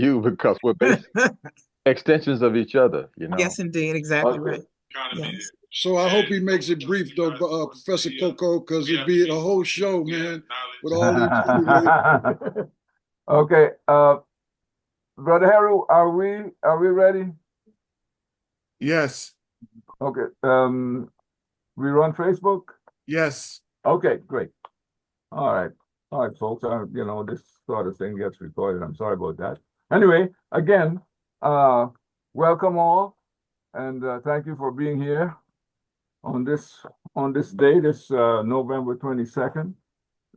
you because we're basically extensions of each other, you know. Yes, indeed. Exactly right. Yes. So I hope he makes it brief, though, Professor Coco, because it'd be a whole show, man, with all these. Okay, Brother Harold, are we ready? Yes. Okay. We're on Facebook? Yes. Okay, great. All right. All right, folks. You know, this sort of thing gets recorded. I'm sorry about that. Anyway, again, welcome all, and thank you for being here on this day, this November 22nd,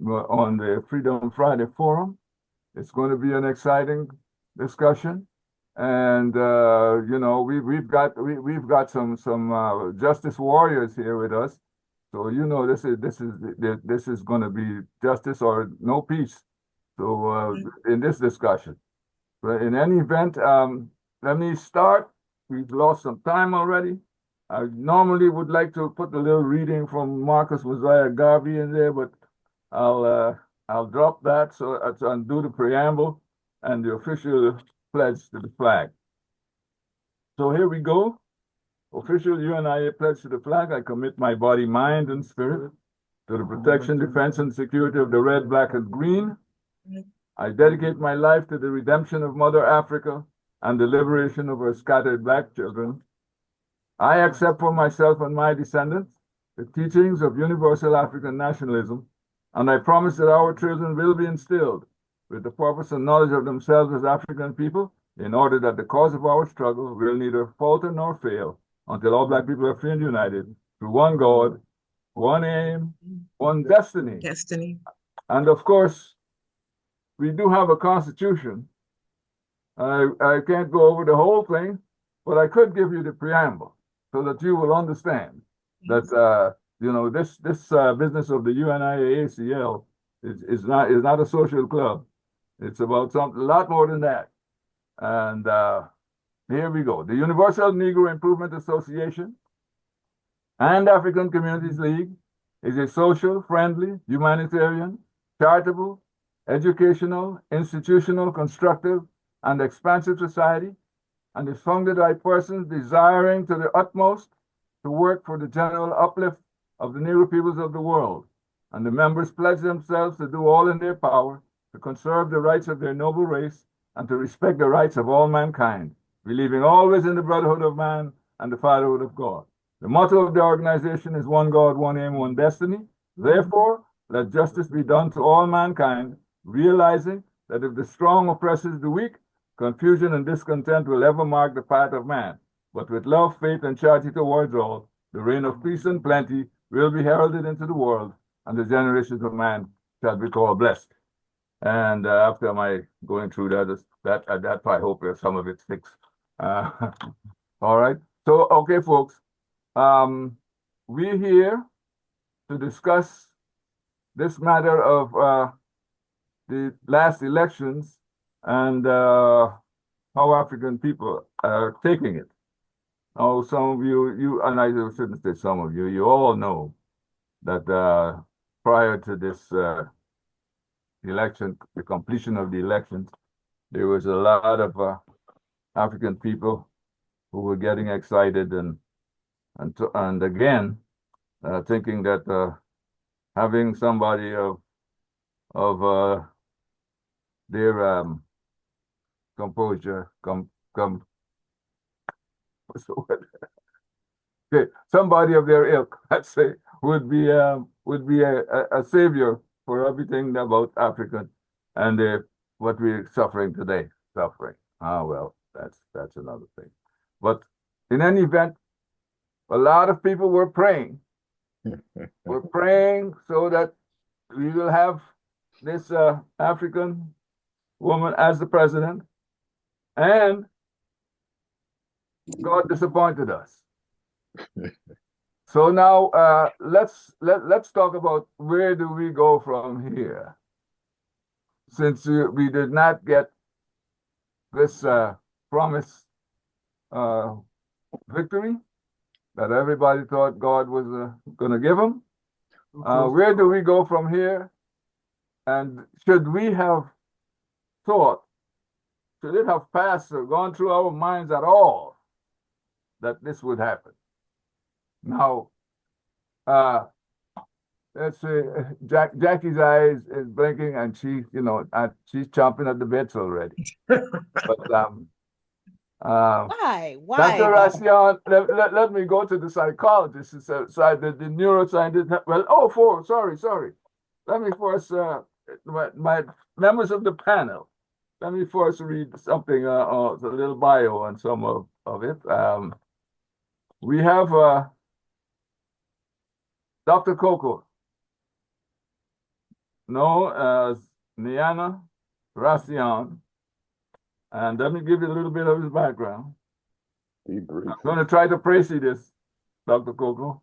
on the Freedom Friday Forum. It's going to be an exciting discussion, and you know, we've got some justice warriors here with us. So you know, this is going to be justice or no peace. So in this discussion, but in any event, let me start. We've lost some time already. I normally would like to put a little reading from Marcus Mosiah Garvey in there, but I'll drop that so as to undo the preamble and the official pledge to the flag. So here we go. Official UNIA pledge to the flag. I commit my body, mind, and spirit to the protection, defense, and security of the red, black, and green. I dedicate my life to the redemption of Mother Africa and the liberation of her scattered black children. I accept for myself and my descendants the teachings of universal African nationalism, and I promise that our children will be instilled with the purpose and knowledge of themselves as African people, in order that the cause of our struggle will neither falter nor fail until all black people are free and united through one God, one aim, one destiny. Destiny. And of course, we do have a constitution. I can't go over the whole thing, but I could give you the preamble so that you will understand that you know, this business of the UNIA-ACL is not a social club. It's about something a lot more than that. And here we go. The Universal Negro Improvement Association and African Communities League is a social, friendly, humanitarian, charitable, educational, institutional, constructive, and expansive society, and is founded by persons desiring to the utmost to work for the general uplift of the Negro peoples of the world. And the members pledge themselves to do all in their power to conserve the rights of their noble race and to respect the rights of all mankind, believing always in the brotherhood of man and the fatherhood of God. The motto of the organization is one God, one aim, one destiny. Therefore, let justice be done to all mankind, realizing that if the strong oppresses the weak, confusion and discontent will ever mark the path of man. But with love, faith, and charity towards all, the reign of peace and plenty will be heralded into the world, and the generations of man shall be called blessed. And after my going through that I hope some of it sticks. All right. So, okay, folks, we're here to discuss this matter of the last elections and how African people are taking it. Oh, some of you, and I shouldn't say some of you all know that prior to this election, the completion of the elections, there was a lot of African people who were getting excited and again thinking that having somebody of their composure okay, somebody of their ilk, let's say, would be a savior for everything about Africa and what we're suffering today. Well, that's another thing. But in any event, a lot of people were praying. We're praying so that we will have this African woman as the president, and God disappointed us. So now let's talk about where do we go from here, since we did not get this promised victory that everybody thought God was going to give them. Where do we go from here? And should we have thought should it have passed or gone through our minds at all that this would happen? Now, let's say Jackie's eyes is blinking and she, she's chomping at the bits already. But Why? Dr. Racion, let me go to the psychologist side, the neuroscientist. Well, sorry. Let me first, my members of the panel, let me first read something, a little bio on some of it. We have Dr. Coco, known as UNIA-ACL, and let me give you a little bit of his background. I'm going to try to praise this, Dr. Coco.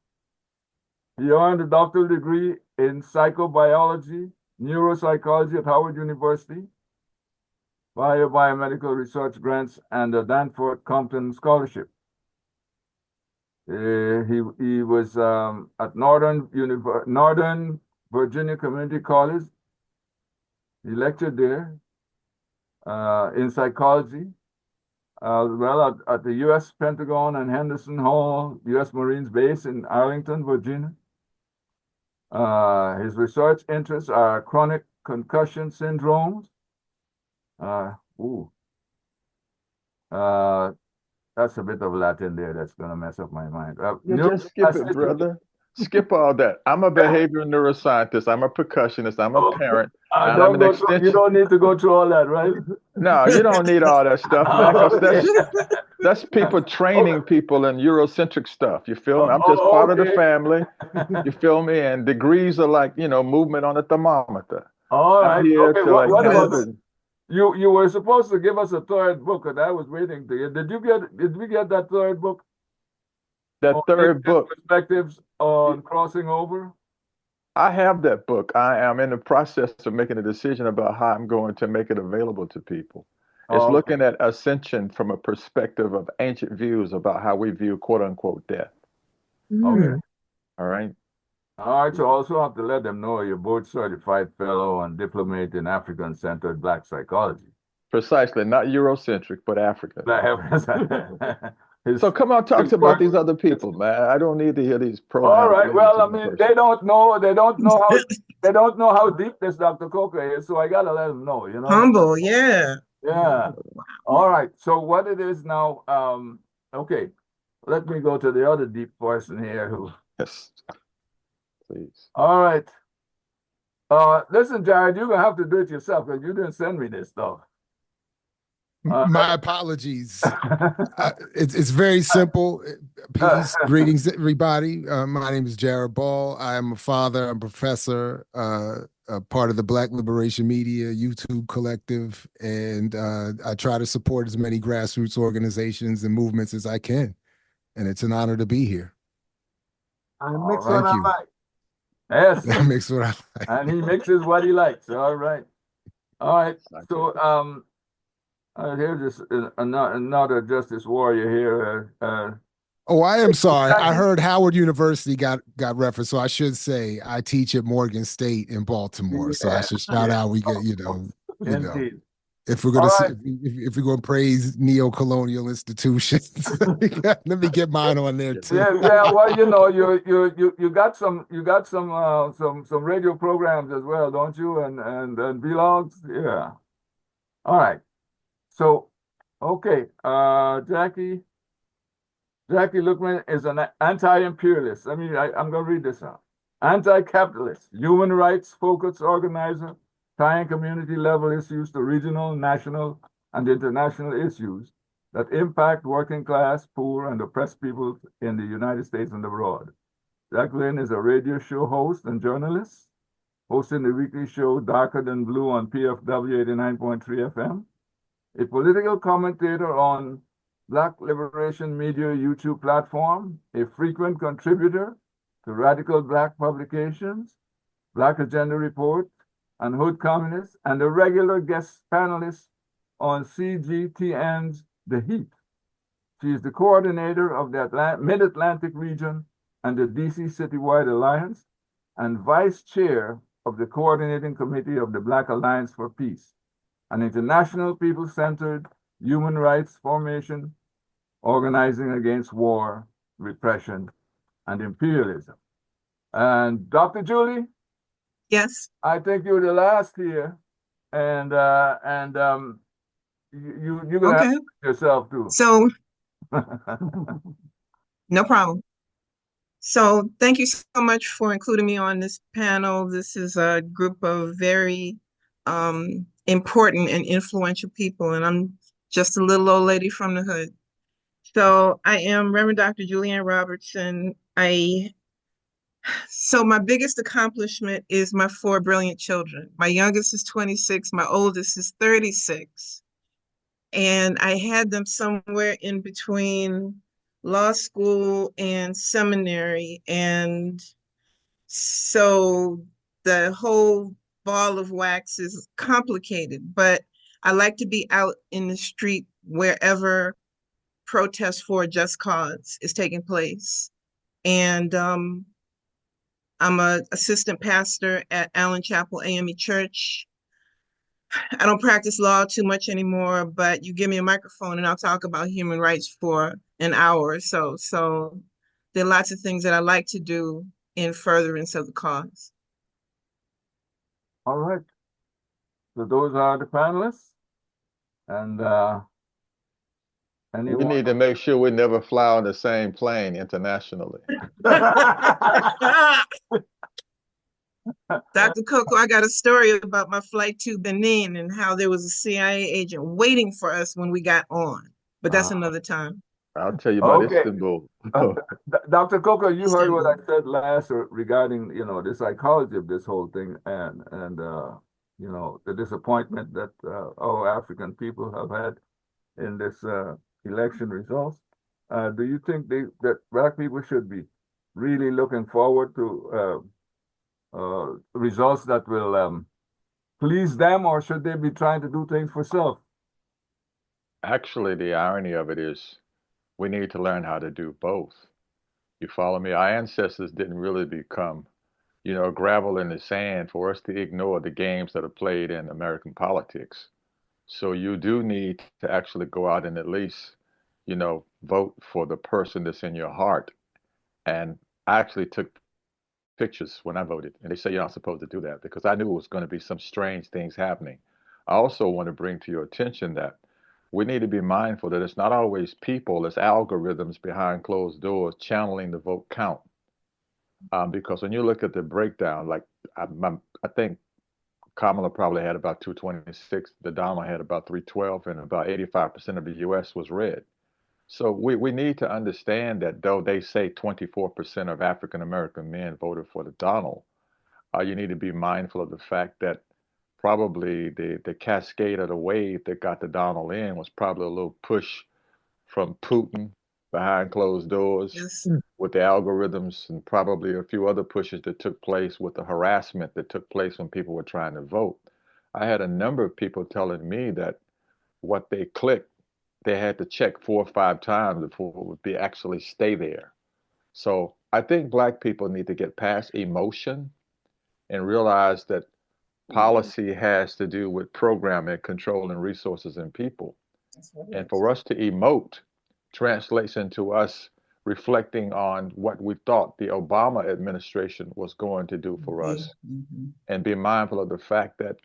He earned a doctoral degree in psychobiology, neuropsychology at Howard University, via biomedical research grants and the Danforth Compton Scholarship. He was at Northern Virginia Community College. He lectured there in psychology. At the U.S. Pentagon and Henderson Hall U.S. Marines Base in Arlington, Virginia. His research interests are chronic concussion syndromes. That's a bit of Latin there that's going to mess up my mind. Just skip it, brother. Skip all that. I'm a behavioral neuroscientist. I'm a percussionist. I'm a parent. You don't need to go through all that, right? No, you don't need all that stuff, man, because that's people training people in Eurocentric stuff. You feel me? I'm just part of the family. You feel me? And degrees are like, movement on a thermometer. All right. Okay. What about you were supposed to give us a third book, and I was waiting to you. Did we get that third book? That third book. Perspectives on crossing over? I have that book. I am in the process of making a decision about how I'm going to make it available to people. It's looking at ascension from a perspective of ancient views about how we view quote unquote death. Okay. All right. All right. So also have to let them know you're both certified fellow and diplomate in African-centered Black psychology. Precisely. Not Eurocentric, but African. So come on, talk about these other people, man. I don't need to hear these pronouns. All right. Well, I mean, they don't know how deep this Dr. Coco is, so I gotta let them know, Humble, yeah. Yeah. All right. So what it is now, okay. Let me go to the other deep person here who. Yes. Please. All right. Listen, Jared, you're gonna have to do it yourself because you didn't send me this stuff. My apologies. It's very simple. Peace, greetings, everybody. My name is Jared Ball. I am a father, I'm a professor, a part of the Black Liberation Media YouTube collective, and I try to support as many grassroots organizations and movements as I can. And it's an honor to be here. Thank you. Yes. I mix what I like. And he mixes what he likes. All right. All right. So here's another justice warrior here. I am sorry. I heard Howard University got referenced, so I should say I teach at Morgan State in Baltimore. Yeah. So I should shout out. We get if we're gonna if we're gonna praise neo-colonial institutions, let me get mine on there too. Yeah. Well, you got some radio programs as well, don't you? And vlogs. Yeah. All right. So, okay, Jackie Lookman is an anti-imperialist. I'm going to read this out. Anti-capitalist, human rights focused organizer, tying community level issues to regional, national, and international issues that impact working class, poor, and oppressed people in the United States and abroad. Jacqueline is a radio show host and journalist, hosting the weekly show Darker Than Blue on PFW 89.3 FM. A political commentator on Black Liberation Media YouTube platform, a frequent contributor to Radical Black Publications, Black Agenda Report, and Hood Communist, and a regular guest panelist on CGTN's The Heat. She is the coordinator of the Mid-Atlantic region and the DC Citywide Alliance, and vice chair of the coordinating committee of the Black Alliance for Peace, an international people-centered human rights formation organizing against war, repression, and imperialism. And Dr. Julie, Yes. I think you're the last here, and you're gonna Okay. have to yourself too. So no problem. So thank you so much for including me on this panel. This is a group of very important and influential people, and I'm just a little old lady from the hood. So I am Reverend Dr. Julianne Robertson. So my biggest accomplishment is my 4 brilliant children. My youngest is 26, my oldest is 36. And I had them somewhere in between law school and seminary. And so the whole ball of wax is complicated, but I like to be out in the street wherever protest for a just cause is taking place. And I'm an assistant pastor at Allen Chapel AME Church. I don't practice law too much anymore, but you give me a microphone and I'll talk about human rights for an hour or so. So there are lots of things that I like to do in furtherance of the cause. All right. So those are the panelists. And we need to make sure we never fly on the same plane internationally. Dr. Coco, I got a story about my flight to Benin and how there was a CIA agent waiting for us when we got on, but that's another time. I'll tell you about Istanbul. Dr. Coco, you heard what I said last regarding, the psychology of this whole thing and the disappointment that our African people have had in this election results. Do you think that Black people should be really looking forward to results that will please them, or should they be trying to do things for self? Actually, the irony of it is we need to learn how to do both. You follow me? Our ancestors didn't really become, gravel in the sand for us to ignore the games that are played in American politics. So you do need to actually go out and at least, vote for the person that's in your heart. And I actually took pictures when I voted, and they say you're not supposed to do that because I knew it was going to be some strange things happening. I also want to bring to your attention that we need to be mindful that it's not always people, it's algorithms behind closed doors channeling the vote count. Because when you look at the breakdown, like I think Kamala probably had about 226, the Donald had about 312, and about 85% of the U.S. was red. So we need to understand that though they say 24% of African American men voted for the Donald, you need to be mindful of the fact that probably the cascade of the wave that got the Donald in was probably a little push from Putin behind closed doors with the algorithms and probably a few other pushes that took place with the harassment that took place when people were trying to vote. I had a number of people telling me that what they clicked, they had to check 4 or 5 times before it would be actually stay there. So I think Black people need to get past emotion and realize that policy has to do with programming, controlling resources and people. And for us to emote translates into us reflecting on what we thought the Obama administration was going to do for us and be mindful of the fact that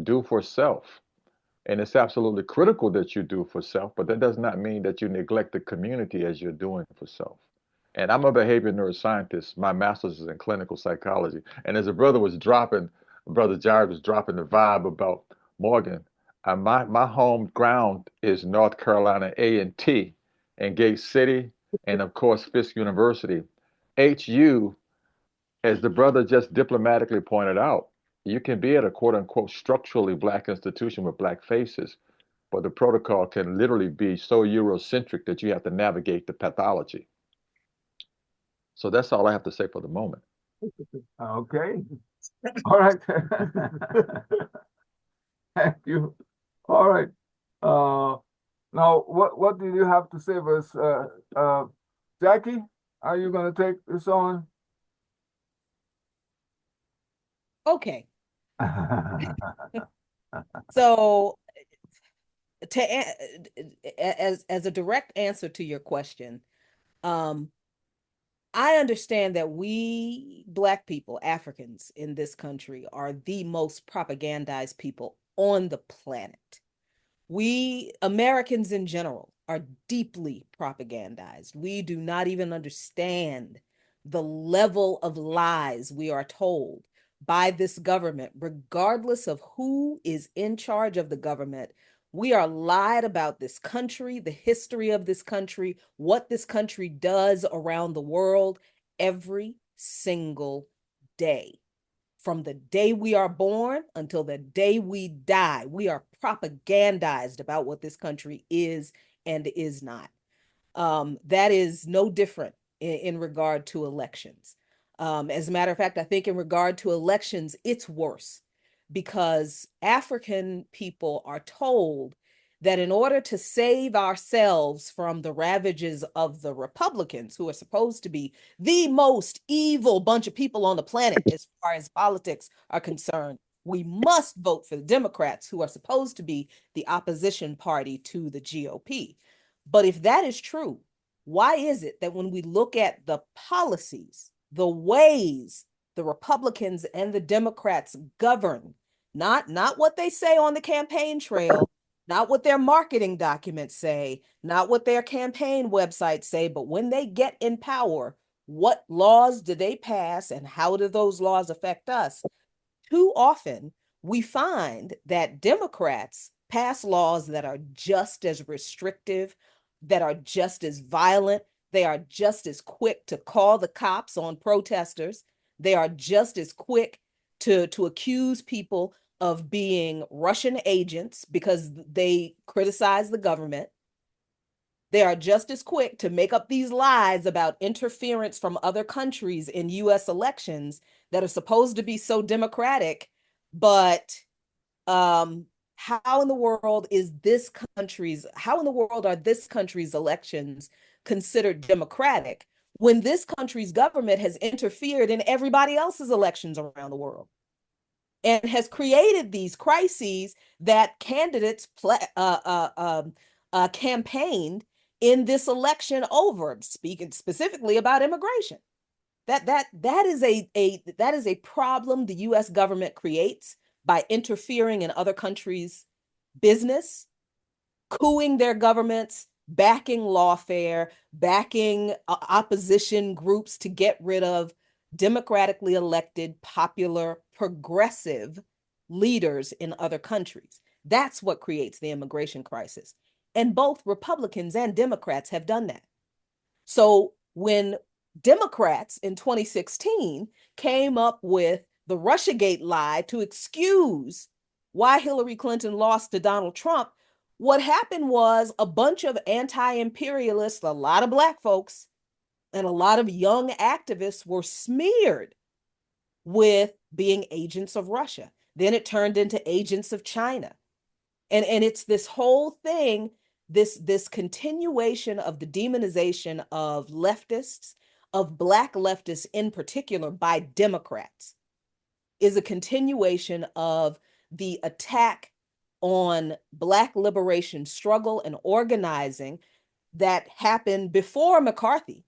do for self. And it's absolutely critical that you do for self, but that does not mean that you neglect the community as you're doing for self. And I'm a behavior neuroscientist. My master's is in clinical psychology. And as Brother Jared was dropping the vibe about Morgan, my home ground is North Carolina A&T and Gate City, and of course Fisk University. HU, as the brother just diplomatically pointed out, you can be at a quote unquote structurally Black institution with Black faces, but the protocol can literally be so Eurocentric that you have to navigate the pathology. So that's all I have to say for the moment. Okay. All right. Thank you. All right. Now, what did you have to say for us? Jackie, are you going to take this on? Okay. So as a direct answer to your question, I understand that we Black people, Africans in this country, are the most propagandized people on the planet. We Americans in general are deeply propagandized. We do not even understand the level of lies we are told by this government, regardless of who is in charge of the government. We are lied about this country, the history of this country, what this country does around the world every single day. From the day we are born until the day we die, we are propagandized about what this country is and is not. That is no different in regard to elections. As a matter of fact, I think in regard to elections, it's worse because African people are told that in order to save ourselves from the ravages of the Republicans, who are supposed to be the most evil bunch of people on the planet as far as politics are concerned, we must vote for the Democrats, who are supposed to be the opposition party to the GOP. But if that is true, why is it that when we look at the policies, the ways the Republicans and the Democrats govern, not what they say on the campaign trail, not what their marketing documents say, not what their campaign websites say, but when they get in power, what laws do they pass and how do those laws affect us? Too often, we find that Democrats pass laws that are just as restrictive, that are just as violent. They are just as quick to call the cops on protesters. They are just as quick to accuse people of being Russian agents because they criticize the government. They are just as quick to make up these lies about interference from other countries in US elections that are supposed to be so democratic, but how in the world are this country's elections considered democratic when this country's government has interfered in everybody else's elections around the world and has created these crises that candidates campaigned in this election over, speaking specifically about immigration. That is a problem the US government creates by interfering in other countries' business, cooing their governments, backing lawfare, backing opposition groups to get rid of democratically elected, popular, progressive leaders in other countries. That's what creates the immigration crisis. And both Republicans and Democrats have done that. So when Democrats in 2016 came up with the Russiagate lie to excuse why Hillary Clinton lost to Donald Trump, what happened was a bunch of anti-imperialists, a lot of Black folks, and a lot of young activists were smeared with being agents of Russia. Then it turned into agents of China. And it's this whole thing, this continuation of the demonization of leftists, of Black leftists in particular by Democrats, is a continuation of the attack on Black liberation struggle and organizing that happened before McCarthy,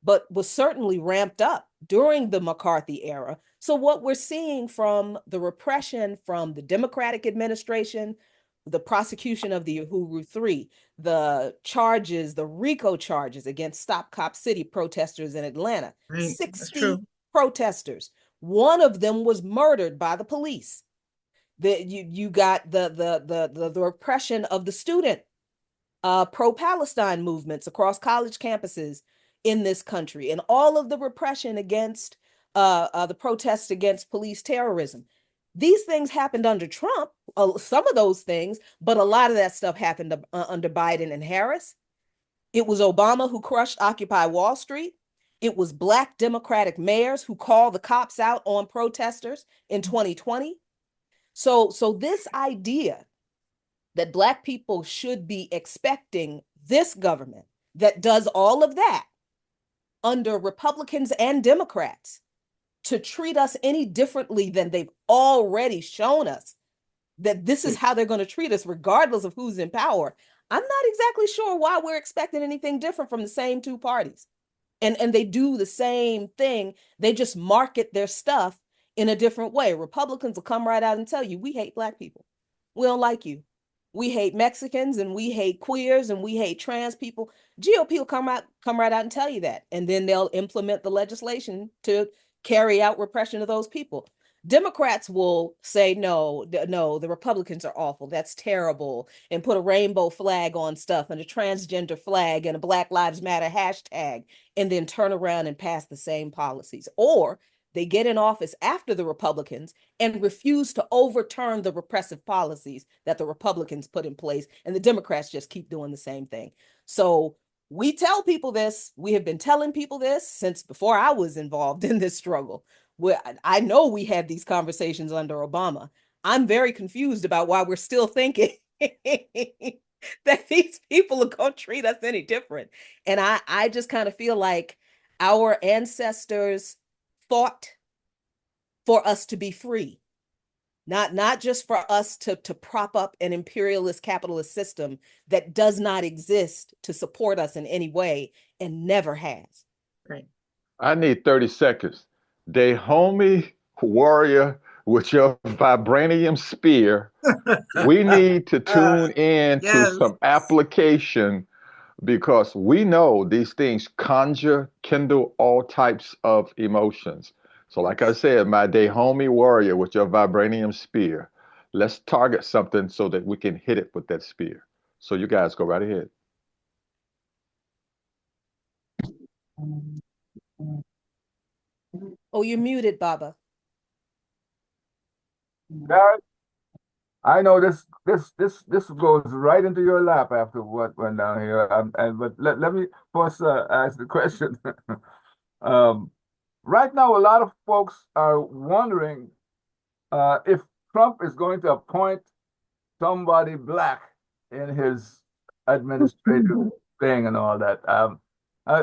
but was certainly ramped up during the McCarthy era. So what we're seeing from the repression from the Democratic administration, the prosecution of the Uhuru 3, the charges, the RICO charges against Stop Cop City protesters in Atlanta, Right. 60 protesters. One of them was murdered by the police. You got the repression of the student pro-Palestine movements across college campuses in this country, and all of the repression against the protests against police terrorism. These things happened under Trump, some of those things, but a lot of that stuff happened under Biden and Harris. It was Obama who crushed Occupy Wall Street. It was Black Democratic mayors who called the cops out on protesters in 2020. So this idea that Black people should be expecting this government that does all of that under Republicans and Democrats to treat us any differently than they've already shown us that this is how they're going to treat us regardless of who's in power, I'm not exactly sure why we're expecting anything different from the same two parties. And they do the same thing. They just market their stuff in a different way. Republicans will come right out and tell you, we hate Black people. We don't like you. We hate Mexicans and we hate queers and we hate trans people. GOP will come right out and tell you that. And then they'll implement the legislation to carry out repression of those people. Democrats will say, no, the Republicans are awful. That's terrible. And put a rainbow flag on stuff and a transgender flag and a Black Lives Matter hashtag, and then turn around and pass the same policies. Or they get in office after the Republicans and refuse to overturn the repressive policies that the Republicans put in place. And the Democrats just keep doing the same thing. So we tell people this. We have been telling people this since before I was involved in this struggle. I know we had these conversations under Obama. I'm very confused about why we're still thinking that these people are going to treat us any different. And I just kind of feel like our ancestors fought for us to be free, not just for us to prop up an imperialist capitalist system that does not exist to support us in any way and never has. Right. I need 30 seconds. Dahomey warrior with your vibranium spear. We need to tune in to some application, because we know these things kindle all types of emotions. So like I said, my Dahomey warrior with your vibranium spear, let's target something so that we can hit it with that spear. So you guys go right ahead. Oh, you're muted, Baba. Guys, I know this goes right into your lap after what went down here. But let me first ask the question. Right now, a lot of folks are wondering if Trump is going to appoint somebody Black in his administrative thing and all that.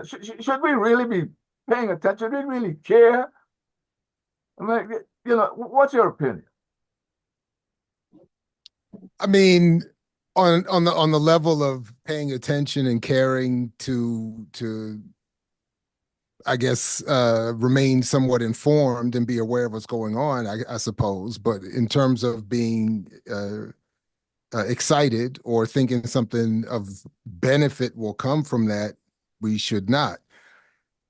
Should we really be paying attention? Do we really care? I mean, what's your opinion? I mean, on the level of paying attention and caring to I guess remain somewhat informed and be aware of what's going on, I suppose. But in terms of being excited or thinking something of benefit will come from that, we should not.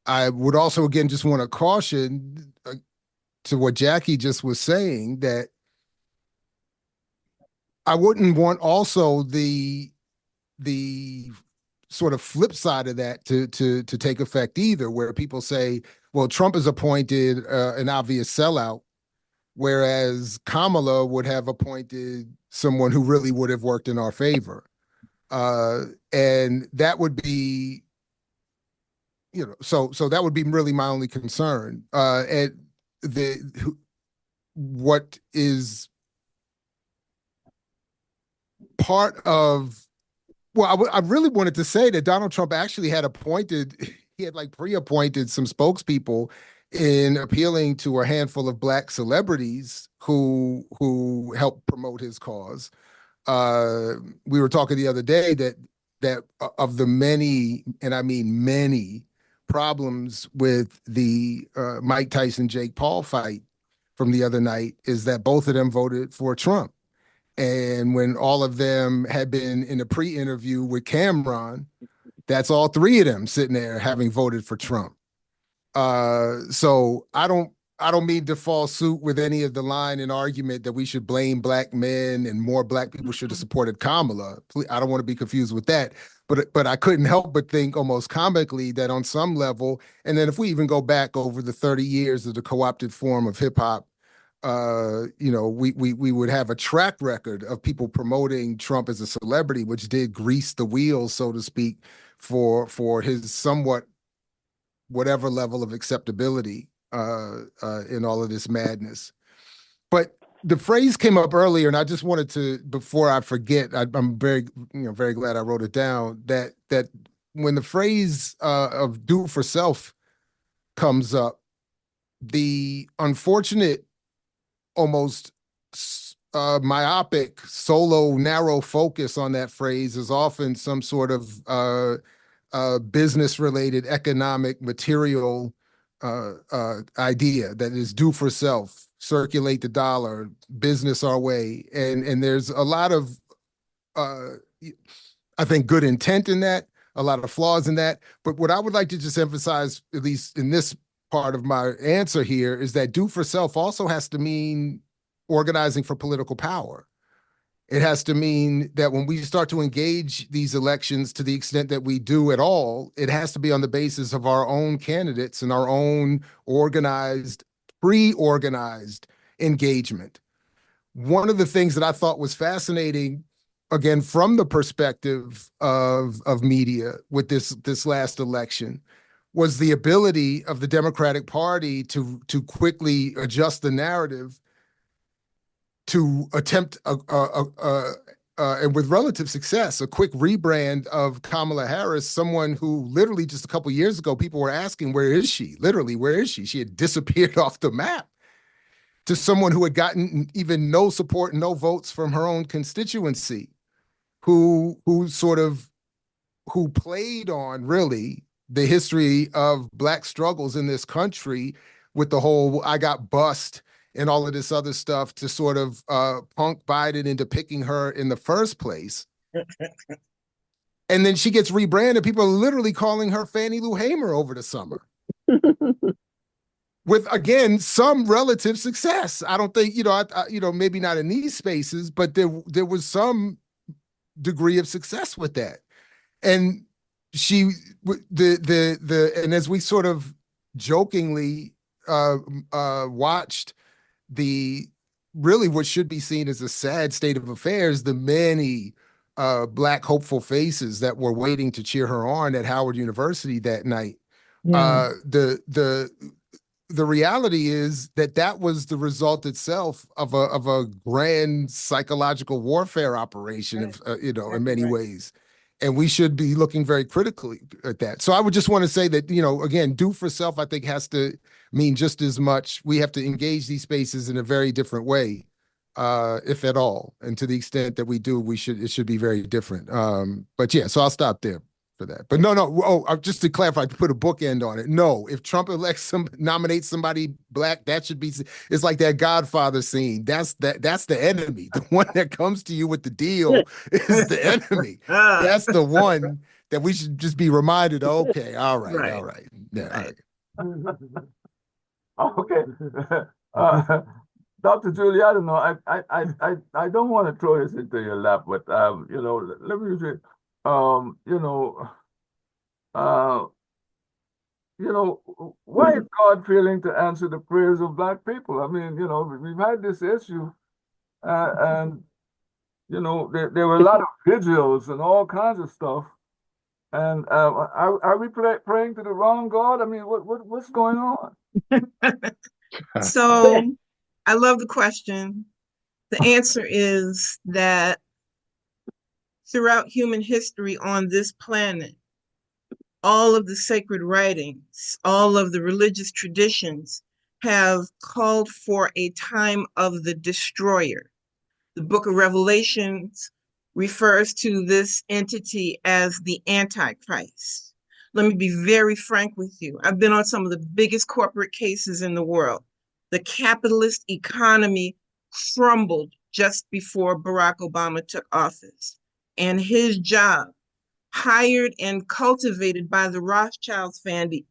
I would also, again, just want to caution to what Jackie just was saying, that I wouldn't want also the sort of flip side of that to take effect either, where people say, well, Trump has appointed an obvious sellout, whereas Kamala would have appointed someone who really would have worked in our favor. And that would be, so that would be really my only concern. And what is part of, well, I really wanted to say that Donald Trump actually had pre-appointed some spokespeople in appealing to a handful of Black celebrities who helped promote his cause. We were talking the other day that of the many, and I mean many, problems with the Mike Tyson Jake Paul fight from the other night is that both of them voted for Trump. And when all of them had been in a pre-interview with Cameron, that's all three of them sitting there having voted for Trump. So I don't mean to fall suit with any of the line and argument that we should blame Black men and more Black people should have supported Kamala. I don't want to be confused with that. But I couldn't help but think almost comically that on some level, and then if we even go back over the 30 years of the co-opted form of hip hop, we would have a track record of people promoting Trump as a celebrity, which did grease the wheels, so to speak, for his somewhat whatever level of acceptability in all of this madness. But the phrase came up earlier, and I just wanted to, before I forget, I'm very glad I wrote it down, that when the phrase of do for self comes up, the unfortunate, almost myopic, solo, narrow focus on that phrase is often some sort of business-related, economic, material idea that is do for self, circulate the dollar, business our way, and there's a lot of I think good intent in that, a lot of flaws in that. But what I would like to just emphasize, at least in this part of my answer here, is that do for self also has to mean organizing for political power. It has to mean that when we start to engage these elections to the extent that we do at all, it has to be on the basis of our own candidates and our own organized, pre-organized engagement. One of the things that I thought was fascinating, again, from the perspective of media with this last election, was the ability of the Democratic Party to quickly adjust the narrative to attempt and with relative success, a quick rebrand of Kamala Harris, someone who literally just a couple years ago, people were asking, where is she? Literally, where is she? She had disappeared off the map, to someone who had gotten even no support, no votes from her own constituency, who played on really the history of Black struggles in this country with the whole I got bust and all of this other stuff to sort of punk Biden into picking her in the first place. And then she gets rebranded. People are literally calling her Fannie Lou Hamer over the summer. With, again, some relative success. I don't think, maybe not in these spaces, but there was some degree of success with that. And and as we sort of jokingly watched really what should be seen as a sad state of affairs, the many Black hopeful faces that were waiting to cheer her on at Howard University that night. Yeah. The reality is that was the result itself of a grand psychological warfare operation, right. In many ways. And we should be looking very critically at that. So I would just want to say that, again, do for self, I think, has to mean just as much. We have to engage these spaces in a very different way, if at all. And to the extent that we do, it should be very different. But yeah, so I'll stop there for that. But no. Oh, just to clarify, to put a bookend on it. No, if Trump nominates somebody Black, that should be, it's like that Godfather scene. That's the enemy. The one that comes to you with the deal is the enemy. That's the one that we should just be reminded, okay, all right. Yeah, all right. Okay. Dr. Julie, I don't know. I don't want to throw this into your lap, but let me say, why is God failing to answer the prayers of Black people? I mean, we've had this issue, and there were a lot of vigils and all kinds of stuff. And are we praying to the wrong God? I mean, what's going on? So I love the question. The answer is that throughout human history on this planet, all of the sacred writings, all of the religious traditions have called for a time of the destroyer. The book of Revelations refers to this entity as the Antichrist. Let me be very frank with you. I've been on some of the biggest corporate cases in the world. The capitalist economy crumbled just before Barack Obama took office. And his job, hired and cultivated by the Rothschild family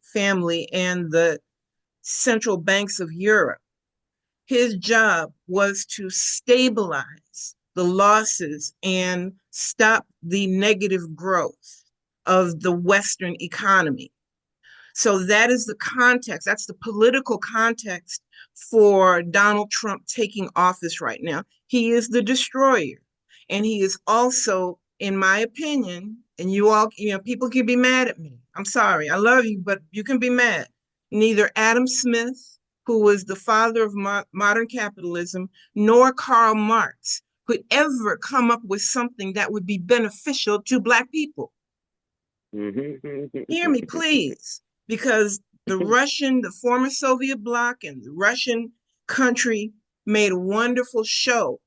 and the central banks of Europe, his job was to stabilize the losses and stop the negative growth of the Western economy. So that is the context. That's the political context for Donald Trump taking office right now. He is the destroyer. And he is also, in my opinion, and you all, people can be mad at me. I'm sorry. I love you, but you can be mad. Neither Adam Smith, who was the father of modern capitalism, nor Karl Marx could ever come up with something that would be beneficial to Black people. Hear me, please, because the former Soviet bloc and the Russian country made a wonderful show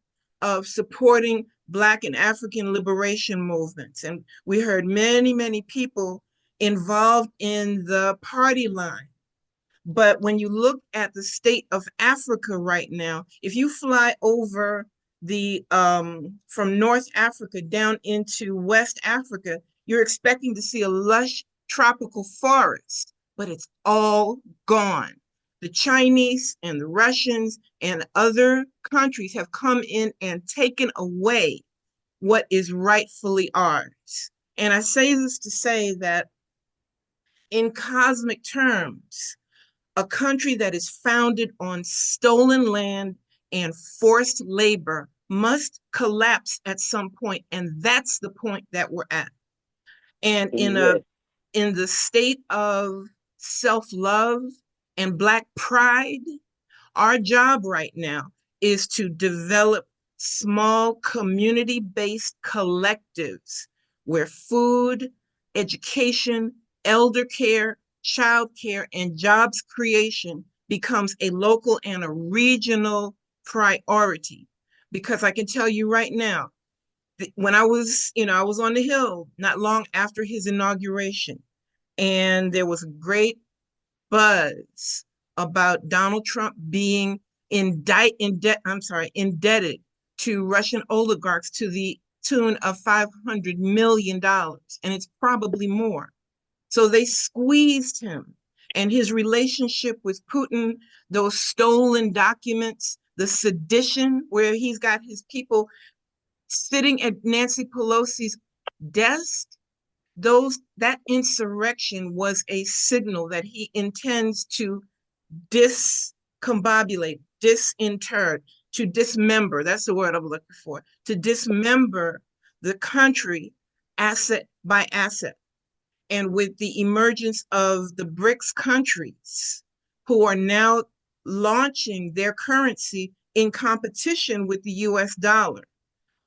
of supporting Black and African liberation movements. And we heard many, many people involved in the party line. But when you look at the state of Africa right now, if you fly over the from North Africa down into West Africa, you're expecting to see a lush tropical forest, but it's all gone. The Chinese and the Russians and other countries have come in and taken away what is rightfully ours. And I say this to say that in cosmic terms, a country that is founded on stolen land and forced labor must collapse at some point, and that's the point that we're at. And in the state of self-love and Black pride, our job right now is to develop small community-based collectives where food, education, elder care, child care, and jobs creation becomes a local and a regional priority. Because I can tell you right now, when I was on the Hill not long after his inauguration, and there was a great buzz about Donald Trump being indebted to Russian oligarchs to the tune of $500 million, and it's probably more. So they squeezed him, and his relationship with Putin, those stolen documents, the sedition where he's got his people sitting at Nancy Pelosi's desk, that insurrection was a signal that he intends to discombobulate, disinter, to dismember. That's the word I'm looking for. To dismember the country asset by asset. And with the emergence of the BRICS countries, who are now launching their currency in competition with the US dollar,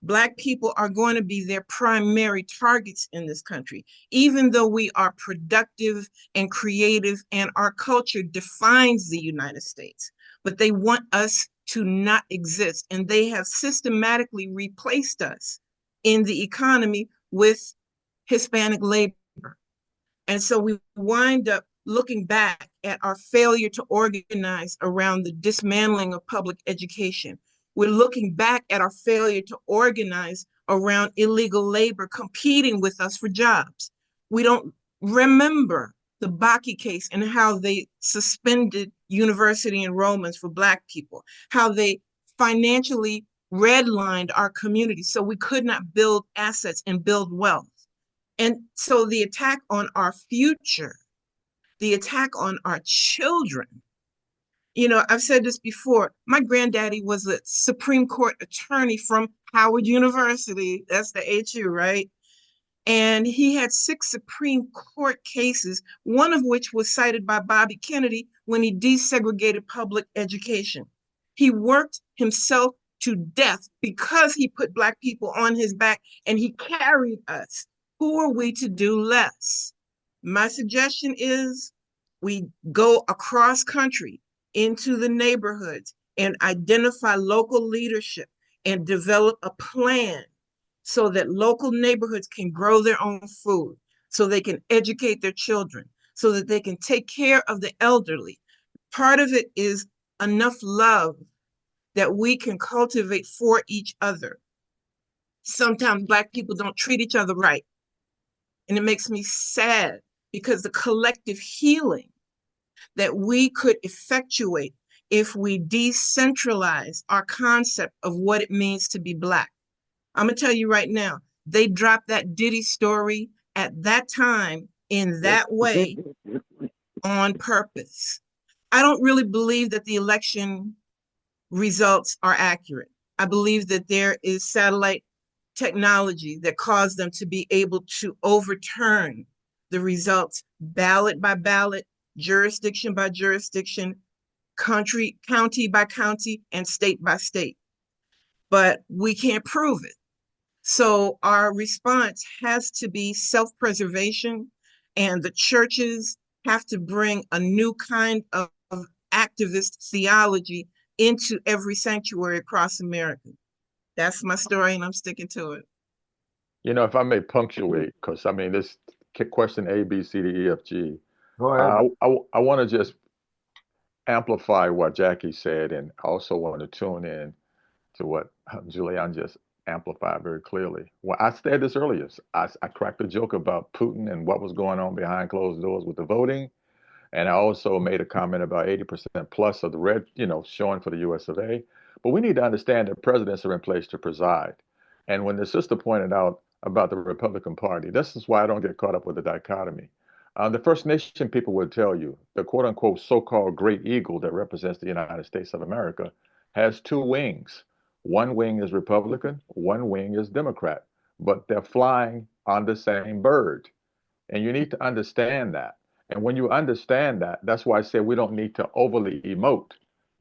Black people are going to be their primary targets in this country, even though we are productive and creative and our culture defines the United States. But they want us to not exist, and they have systematically replaced us in the economy with Hispanic labor. And so we wind up looking back at our failure to organize around the dismantling of public education. We're looking back at our failure to organize around illegal labor competing with us for jobs. We don't remember the Bakke case and how they suspended university enrollments for Black people, how they financially redlined our community so we could not build assets and build wealth. And so the attack on our future, the attack on our children, I've said this before. My granddaddy was a Supreme Court attorney from Howard University. That's the HU, right? And he had 6 Supreme Court cases, one of which was cited by Bobby Kennedy when he desegregated public education. He worked himself to death because he put Black people on his back and he carried us. Who are we to do less? My suggestion is we go across country into the neighborhoods and identify local leadership and develop a plan so that local neighborhoods can grow their own food, so they can educate their children, so that they can take care of the elderly. Part of it is enough love that we can cultivate for each other. Sometimes Black people don't treat each other right. And it makes me sad because the collective healing that we could effectuate if we decentralize our concept of what it means to be Black. I'm gonna tell you right now, they dropped that Diddy story at that time in that way on purpose. I don't really believe that the election results are accurate. I believe that there is satellite technology that caused them to be able to overturn the results ballot by ballot, jurisdiction by jurisdiction, county by county, and state by state. But we can't prove it. So our response has to be self-preservation, and the churches have to bring a new kind of activist theology into every sanctuary across America. That's my story, and I'm sticking to it. You know, if I may punctuate, because I mean, this question A, B, C, D, E, F, G. Go ahead. I want to just amplify what Jackie said, and also want to tune in to what Julian just amplified very clearly. Well, I said this earlier. I cracked a joke about Putin and what was going on behind closed doors with the voting. And I also made a comment about 80% plus of the red, showing for the US of A. But we need to understand that presidents are in place to preside. And when the sister pointed out about the Republican Party, this is why I don't get caught up with the dichotomy. The First Nation people would tell you the quote unquote so called great eagle that represents the United States of America has two wings. One wing is Republican, one wing is Democrat, but they're flying on the same bird. And you need to understand that. And when you understand that, that's why I say we don't need to overly emote.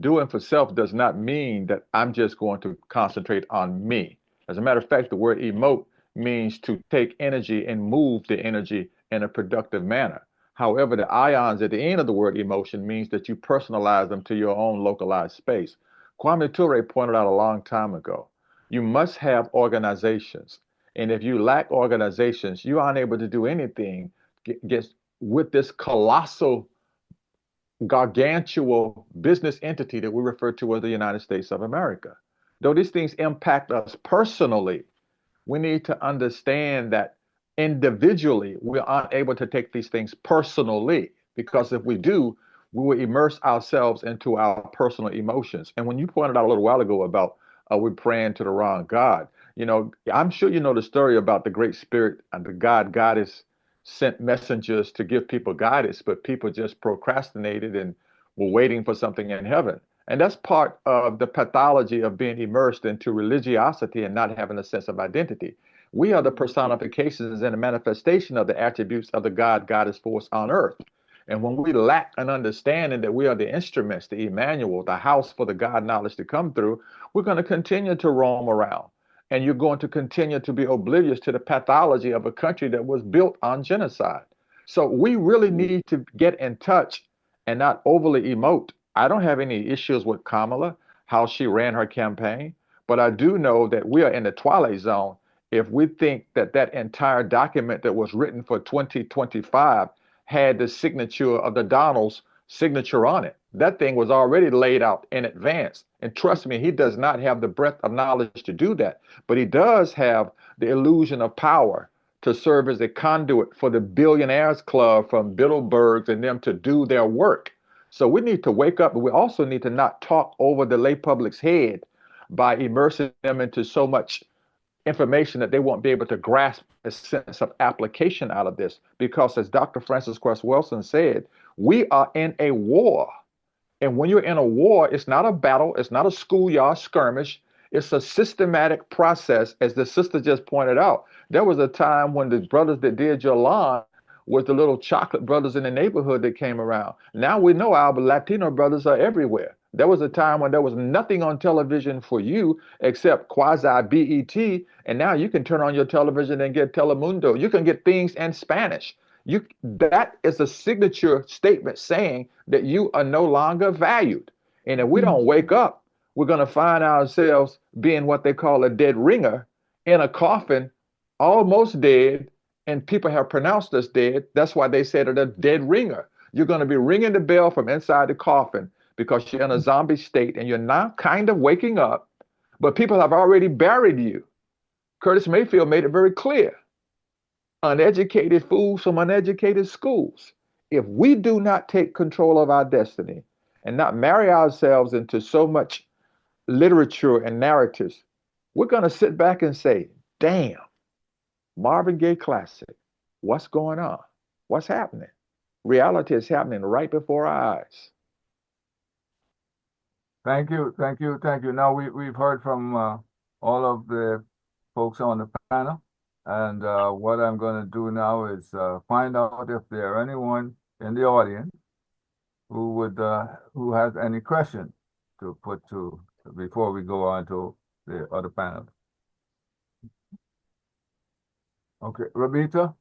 Doing for self does not mean that I'm just going to concentrate on me. As a matter of fact, the word emote means to take energy and move the energy in a productive manner. However, the ions at the end of the word emotion means that you personalize them to your own localized space. Kwame Ture pointed out a long time ago, you must have organizations. And if you lack organizations, you aren't able to do anything with this colossal, gargantuan business entity that we refer to as the United States of America. Though these things impact us personally, we need to understand that individually we aren't able to take these things personally, because if we do, we will immerse ourselves into our personal emotions. And when you pointed out a little while ago about we're praying to the wrong God, I'm sure you know the story about the Great Spirit and the Goddess sent messengers to give people guidance, but people just procrastinated and were waiting for something in heaven. And that's part of the pathology of being immersed into religiosity and not having a sense of identity. We are the personifications and the manifestation of the attributes of the Goddess force on earth. And when we lack an understanding that we are the instruments, the Emmanuel, the house for the God knowledge to come through, we're going to continue to roam around. And you're going to continue to be oblivious to the pathology of a country that was built on genocide. So we really need to get in touch and not overly emote. I don't have any issues with Kamala, how she ran her campaign, but I do know that we are in the twilight zone if we think that that entire document that was written for 2025 had the signature of the Donald's signature on it. That thing was already laid out in advance. And trust me, he does not have the breadth of knowledge to do that, but he does have the illusion of power to serve as a conduit for the billionaires club from Bilderbergs and them to do their work. So we need to wake up, but we also need to not talk over the lay public's head by immersing them into so much information that they won't be able to grasp a sense of application out of this. Because as Dr. Francis Cress Wilson said, we are in a war. And when you're in a war, it's not a battle, it's not a schoolyard skirmish, it's a systematic process, as the sister just pointed out. There was a time when the brothers that did your lawn was the little chocolate brothers in the neighborhood that came around. Now we know our Latino brothers are everywhere. There was a time when there was nothing on television for you except quasi BET, and now you can turn on your television and get Telemundo. You can get things in Spanish. That is a signature statement saying that you are no longer valued. And if we don't wake up, we're going to find ourselves being what they call a dead ringer in a coffin, almost dead, and people have pronounced us dead. That's why they said it a dead ringer. You're going to be ringing the bell from inside the coffin because you're in a zombie state and you're now kind of waking up, but people have already buried you. Curtis Mayfield made it very clear. Uneducated fools from uneducated schools. If we do not take control of our destiny and not marry ourselves into so much literature and narratives, we're going to sit back and say, damn, Marvin Gaye classic. What's going on? What's happening? Reality is happening right before our eyes. Thank you, thank you, thank you. Now we've heard from all of the folks on the panel, and what I'm going to do now is find out if there are anyone in the audience who has any questions to put to before we go on to the other panel. Okay, Rabita?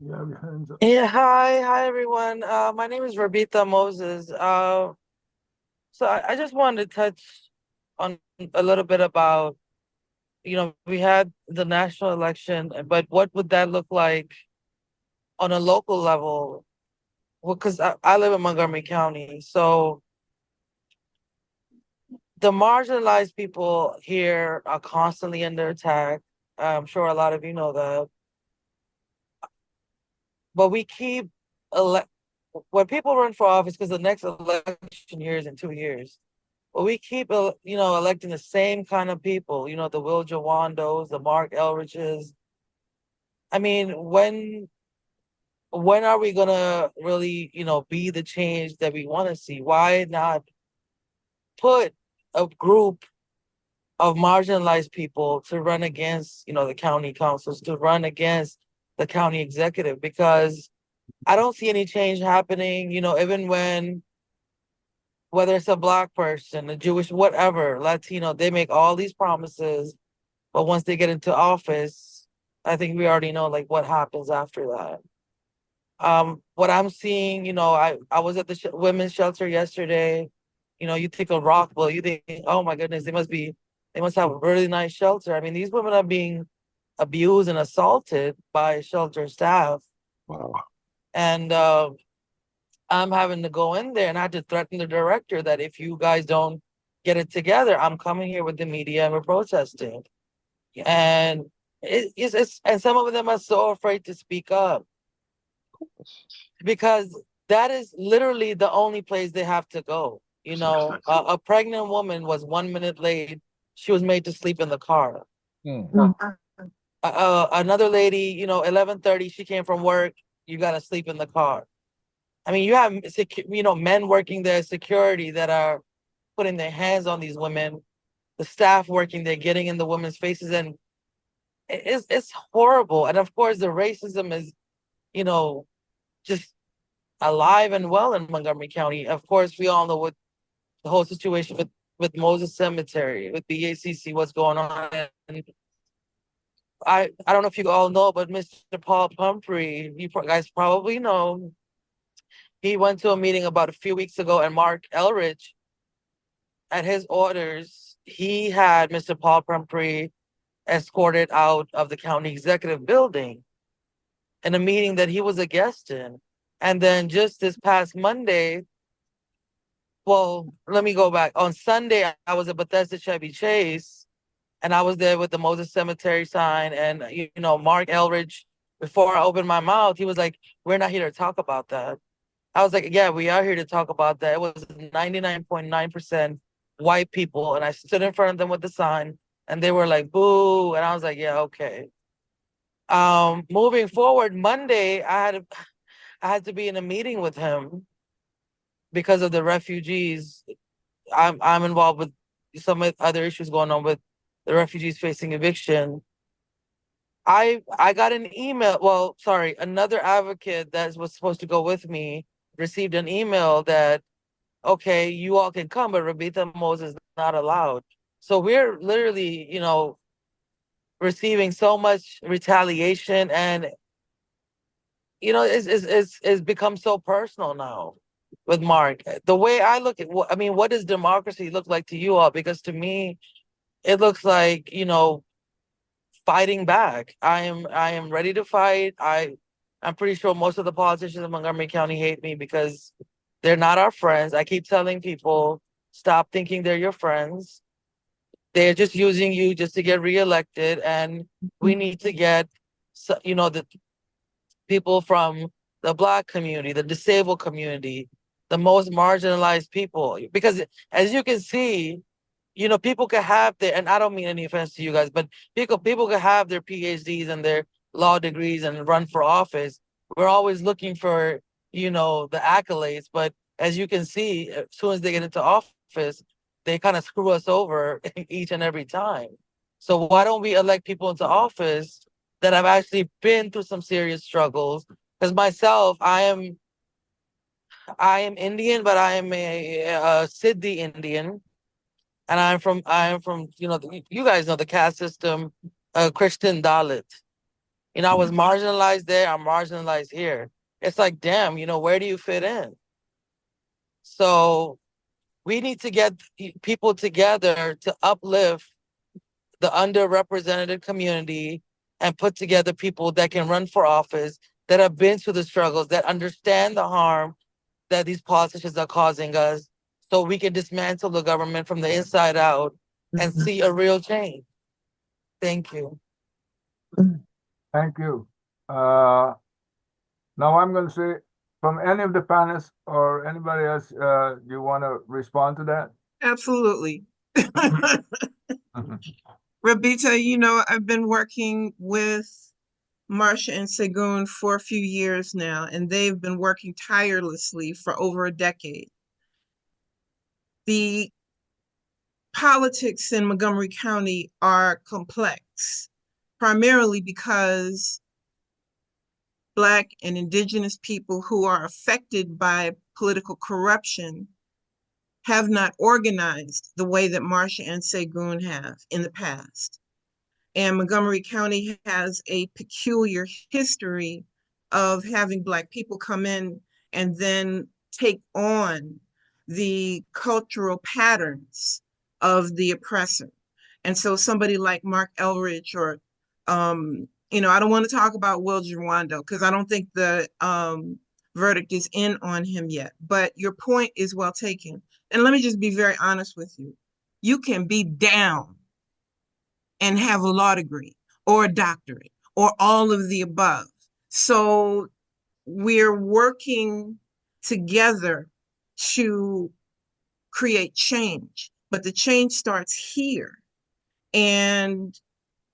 You have your hands up. Yeah, hi everyone. My name is Rabita Moses. So I just wanted to touch on a little bit about, we had the national election, but what would that look like on a local level? Well, because I live in Montgomery County, so the marginalized people here are constantly under attack. I'm sure a lot of you know that. But we keep when people run for office, because the next election here is in 2 years. But we keep, electing the same kind of people. The Will Jawandos, the Mark Elriches. I mean, when are we gonna really, be the change that we want to see? Why not put a group of marginalized people to run against, the county councils, to run against the county executive? Because I don't see any change happening, even whether it's a Black person, a Jewish, whatever, Latino, they make all these promises, but once they get into office, I think we already know like what happens after that. What I'm seeing, I was at the women's shelter yesterday. You think of Rockville, you think, oh my goodness, they must have a really nice shelter. I mean, these women are being abused and assaulted by shelter staff. Wow. And I'm having to go in there, and I had to threaten the director that if you guys don't get it together, I'm coming here with the media and we're protesting. And and some of them are so afraid to speak up because that is literally the only place they have to go. A pregnant woman was 1 minute late. She was made to sleep in the car. Another lady, 11:30, she came from work. You got to sleep in the car. I mean, you have, men working there, security that are putting their hands on these women, the staff working there, getting in the women's faces, and it's horrible. And of course, the racism is, just alive and well in Montgomery County. Of course, we all know what the whole situation with Moses Cemetery, with BACC, what's going on. And I don't know if you all know, but Mr. Paul Pumphrey, you guys probably know, he went to a meeting about a few weeks ago, and Mark Elrich, at his orders, he had Mr. Paul Pumphrey escorted out of the county executive building in a meeting that he was a guest in. And then just this past Monday, well, let me go back. On Sunday, I was at Bethesda Chevy Chase, and I was there with the Moses Cemetery sign. And, Mark Elridge, before I opened my mouth, he was like, we're not here to talk about that. I was like, yeah, we are here to talk about that. It was 99.9% white people. And I stood in front of them with the sign, and they were like, boo. And I was like, yeah, okay. Moving forward, Monday, I had to be in a meeting with him because of the refugees. I'm involved with some other issues going on with the refugees facing eviction. I got an email. Well, sorry, another advocate that was supposed to go with me received an email that, okay, you all can come, but Rabitha Moses is not allowed. So we're literally, receiving so much retaliation, and it's become so personal now with Mark. The way I look at, what does democracy look like to you all? Because to me, it looks like, fighting back. I am ready to fight. I'm pretty sure most of the politicians in Montgomery County hate me because they're not our friends. I keep telling people, stop thinking they're your friends. They're just using you just to get reelected, and we need to get, the people from the Black community, the disabled community, the most marginalized people. Because as you can see, people can have their, and I don't mean any offense to you guys, but people can have their PhDs and their law degrees and run for office. We're always looking for, the accolades, but as you can see, as soon as they get into office, they kind of screw us over each and every time. So why don't we elect people into office that have actually been through some serious struggles? Because myself, I am Indian, but I am a Siddhi Indian. And I am from, you guys know the caste system, Christian Dalit. I was marginalized there, I'm marginalized here. It's like, damn, where do you fit in? So We need to get people together to uplift the underrepresented community and put together people that can run for office, that have been through the struggles, that understand the harm that these politicians are causing us, so we can dismantle the government from the inside out and see a real change. Thank you. Thank you. Now I'm going to say, from any of the panelists or anybody else, do you want to respond to that? Absolutely. Rabita, you know, I've been working with Marsha and Segun for a few years now, and they've been working tirelessly for over a decade. The politics in Montgomery County are complex, primarily because Black and Indigenous people who are affected by political corruption have not organized the way that Marsha and Segun have in the past. And Montgomery County has a peculiar history of having Black people come in and then take on the cultural patterns of the oppressor. And so somebody like Mark Elridge or, you know, I don't want to talk about Will Gerwando because I don't think the verdict is in on him yet, but your point is well taken. And let me just be very honest with you. You can be down and have a law degree or a doctorate or all of the above. So we're working together to create change, but the change starts here. And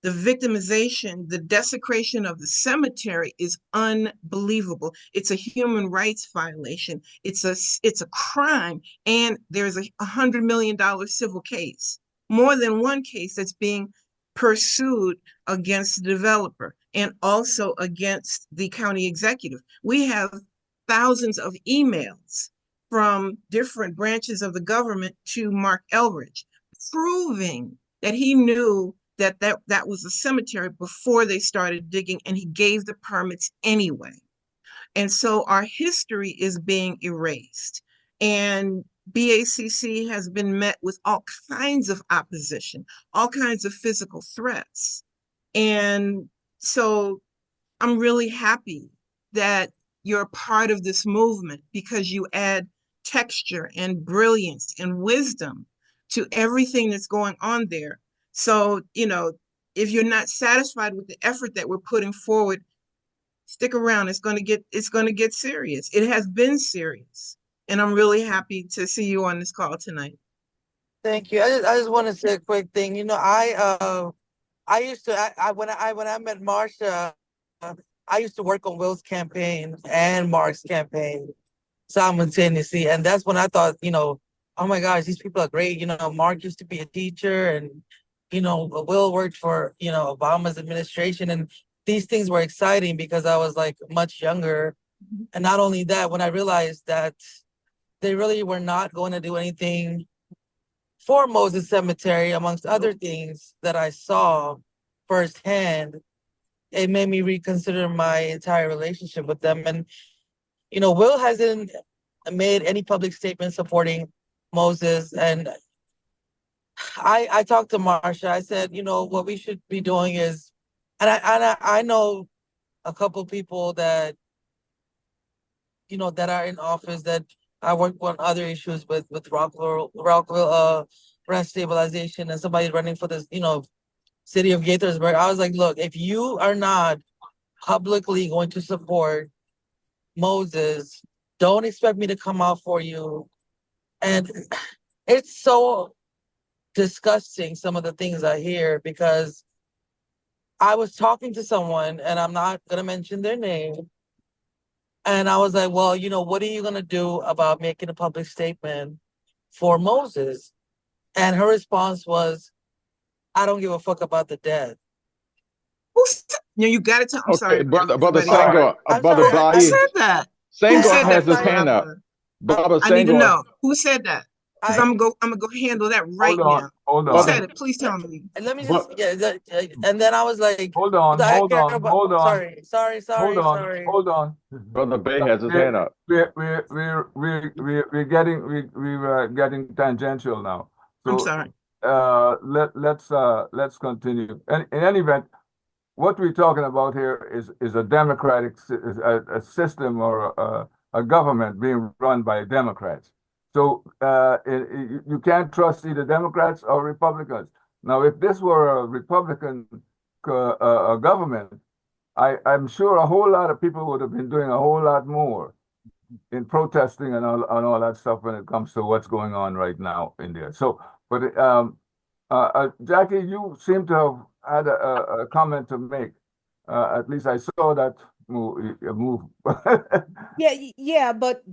the victimization, the desecration of the cemetery is unbelievable. It's a human rights violation. It's a crime. And there's a $100 million civil case, more than one case that's being pursued against the developer and also against the county executive. We have thousands of emails from different branches of the government to Mark Elridge, proving that he knew that was a cemetery before they started digging, and he gave the permits anyway. And so our history is being erased. And BACC has been met with all kinds of opposition, all kinds of physical threats. And so I'm really happy that you're a part of this movement because you add texture and brilliance and wisdom to everything that's going on there. So, you know, if you're not satisfied with the effort that we're putting forward, stick around. It's going to get serious. It has been serious. And I'm really happy to see you on this call tonight. Thank you. I just want to say a quick thing. You know, I used to when I met Marsha, I used to work on Will's campaign and Mark's campaign simultaneously, and that's when I thought, you know, oh my gosh, these people are great. You know, Mark used to be a teacher, and you know, Will worked for, you know, Obama's administration, and these things were exciting because I was like much younger. And not only that, when I realized that they really were not going to do anything for Moses Cemetery, amongst other things that I saw firsthand, it made me reconsider my entire relationship with them. And, you know, Will hasn't made any public statement supporting Moses. And I talked to Marsha. I said, you know, what we should be doing is, and I know a couple of people that, you know, that are in office that I work on other issues with Rockville rent stabilization, and somebody running for this, you know, city of Gaithersburg. I was like, look, if you are not publicly going to support Moses, don't expect me to come out for you. And it's so disgusting, some of the things I hear, because I was talking to someone, and I'm not going to mention their name, and I was like, well, you know, what are you going to do about making a public statement for Moses? And her response was, I don't give a fuck about the dead. No, you got to tell. I'm sorry, brother Senghor. brother Who said that? Senghor has his hand up. I need to know who said that. Because I'm gonna go handle that right Hold on, now. hold Who Well, on. said it? Please tell me. Let me but just and then I was like, Hold on, I hold care on, about, hold on, hold on, sorry. hold on. Brother Bay has his hand up. We're getting tangential now. I'm So sorry. let's continue. And in any event, what we're talking about here is a democratic a system or a government being run by Democrats. So you can't trust either Democrats or Republicans. Now, if this were a Republican government, I'm sure a whole lot of people would have been doing a whole lot more in protesting and all that stuff when it comes to what's going on right now in there. So, but Jackie, you seem to have had a comment to make. At least I saw that move. Yeah, but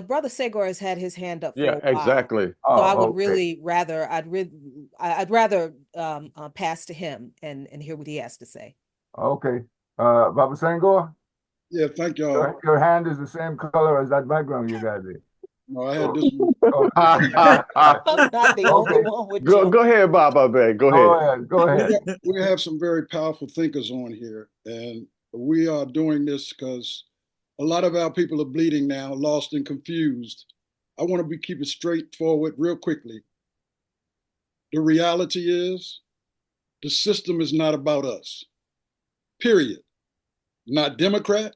Brother Segor has had his hand up for Yeah, a while. exactly. So I would okay. really rather I'd rather pass to him and hear what he has to say. Okay. Baba Senghor, Yeah, thank y'all. your hand is the same color as that background you got there. No, I had this one. Okay. I'm not the only Okay. one with Go you. ahead, Baba Bay. Go Go ahead. ahead. Go ahead. We have some very powerful thinkers on here, and we are doing this because a lot of our people are bleeding now, lost and confused. I want to keep it straightforward real quickly. The reality is the system is not about us, period. Not Democrat,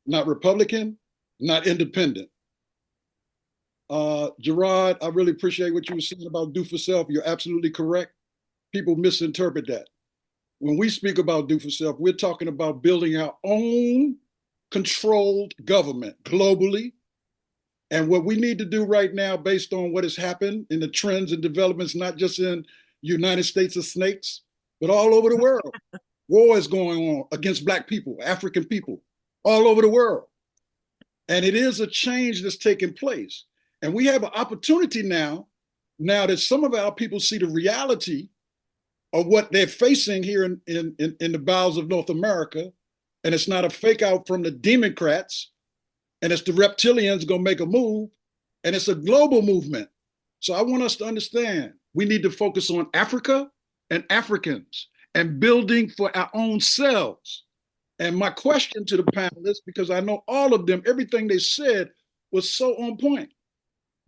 not Republican, not independent. Gerard, I really appreciate what you were saying about do for self. You're absolutely correct. People misinterpret that. When we speak about do for self, we're talking about building our own controlled government globally. And what we need to do right now, based on what has happened in the trends and developments, not just in United States of snakes, but all over the world. War is going on against Black people, African people, all over the world. And it is a change that's taking place. And we have an opportunity now that some of our people see the reality of what they're facing here in the bowels of North America. And it's not a fake out from the Democrats, and it's the reptilians going to make a move, and it's a global movement. So I want us to understand we need to focus on Africa and Africans and building for our own selves. And my question to the panelists, because I know all of them, everything they said was so on point.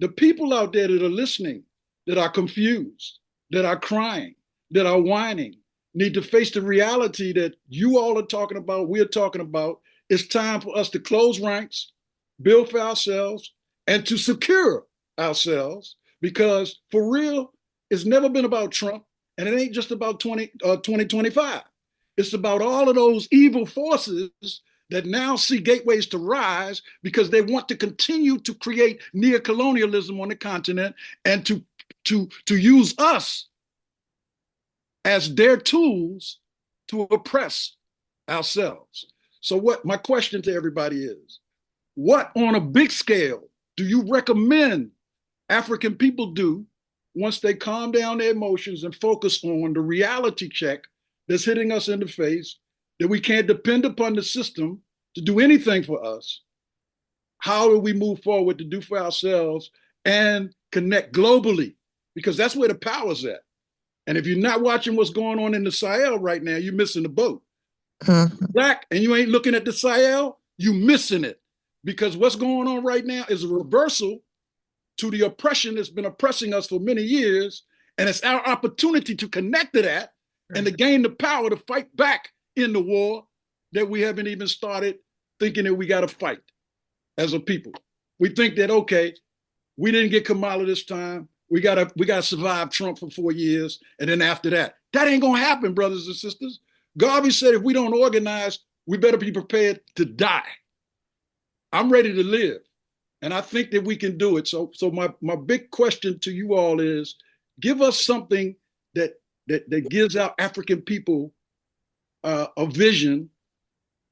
The people out there that are listening, that are confused, that are crying, that are whining, need to face the reality that you all are talking about, we're talking about. It's time for us to close ranks, build for ourselves, and to secure ourselves, because for real, it's never been about Trump, and it ain't just about 2025. It's about all of those evil forces that now see gateways to rise because they want to continue to create neocolonialism on the continent and to use us as their tools to oppress ourselves. So what my question to everybody is, what on a big scale do you recommend African people do once they calm down their emotions and focus on the reality check that's hitting us in the face, that we can't depend upon the system to do anything for us? How do we move forward to do for ourselves and connect globally? Because that's where the power's at. And if you're not watching what's going on in the Sahel right now, you're missing the boat. Black, and you ain't looking at the Sahel, you missing it. Because what's going on right now is a reversal to the oppression that's been oppressing us for many years. And it's our opportunity to connect to that and to gain the power to fight back in the war that we haven't even started thinking that we got to fight as a people. We think that, okay, we didn't get Kamala this time. We gotta survive Trump for 4 years, and then after that ain't gonna happen, brothers and sisters. Garvey said if we don't organize, we better be prepared to die. I'm ready to live, and I think that we can do it. So my big question to you all is, give us something that gives our African people a vision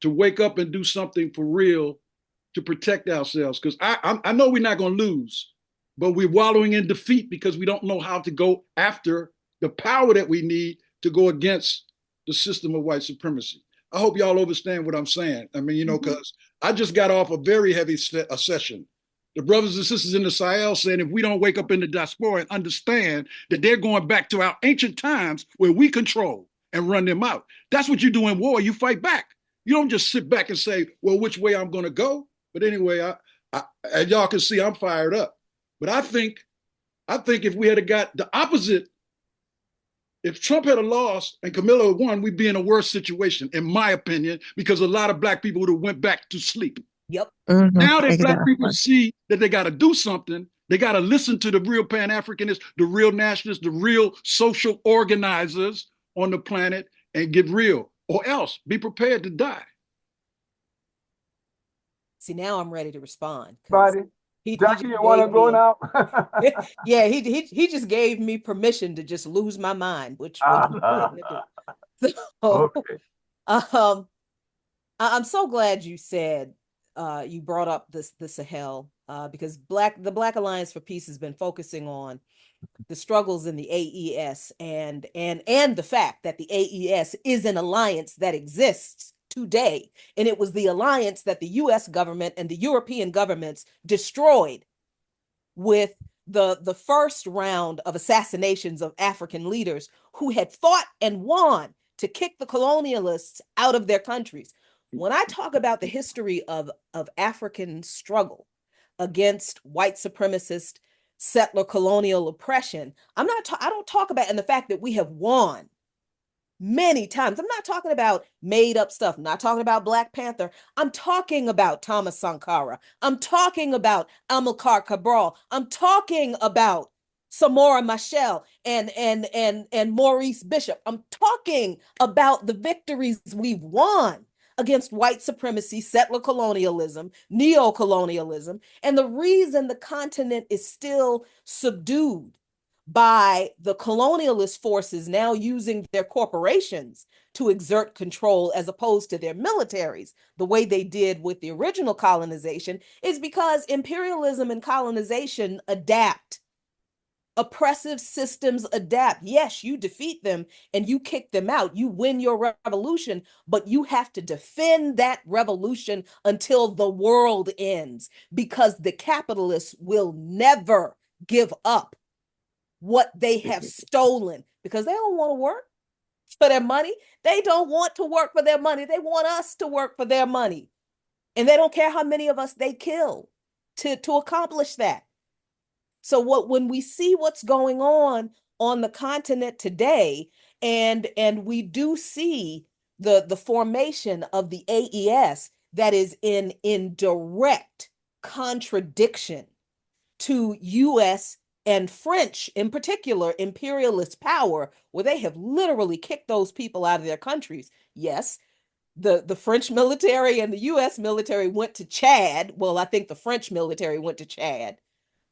to wake up and do something for real to protect ourselves. Because I know we're not gonna lose, but we're wallowing in defeat because we don't know how to go after the power that we need to go against the system of white supremacy. I hope y'all understand what I'm saying. I mean, because I just got off a very heavy session the brothers and sisters in the Sahel saying if we don't wake up in the diaspora and understand that they're going back to our ancient times where we control and run them out. That's what you do in war. You fight back. You don't just sit back and say, well, which way I'm going to go. But anyway, as y'all can see, I'm fired up. But I think if we had got the opposite, if Trump had lost and Camilla had won, we'd be in a worse situation, in my opinion, because a lot of black people would have went back to sleep. Yep. Now that black people see that they got to do something, they got to listen to the real Pan-Africanists, the real nationalists, the real social organizers on the planet and get real, or else be prepared to die. See, now I'm ready to respond. Buddy, Jackie, you want to go now? Yeah, he just gave me permission to just lose my mind, which so, okay. I'm so glad you said you brought up the Sahel because the Black Alliance for Peace has been focusing on the struggles in the AES and the fact that the AES is an alliance that exists today, and it was the alliance that the US government and the European governments destroyed with the first round of assassinations of African leaders who had fought and won to kick the colonialists out of their countries. When I talk about the history of African struggle against white supremacist settler colonial oppression, I don't talk about in the fact that we have won many times. I'm not talking about made up stuff. I'm not talking about Black Panther. I'm talking about Thomas Sankara. I'm talking about Amilcar Cabral. I'm talking about Samora Machel and Maurice Bishop. I'm talking about the victories we've won against white supremacy, settler colonialism, neo-colonialism, and the reason the continent is still subdued by the colonialist forces now using their corporations to exert control as opposed to their militaries, the way they did with the original colonization, is because imperialism and colonization adapt. Oppressive systems adapt. Yes, you defeat them and you kick them out. You win your revolution, but you have to defend that revolution until the world ends, because the capitalists will never give up what they have stolen, because they don't want to work for their money. They don't want to work for their money. They want us to work for their money. And they don't care how many of us they kill to accomplish that. So when we see what's going on the continent today, and we do see the formation of the AES that is in direct contradiction to US and French, in particular, imperialist power, where they have literally kicked those people out of their countries. Yes, the French military and the US military went to Chad. Well, I think the French military went to Chad.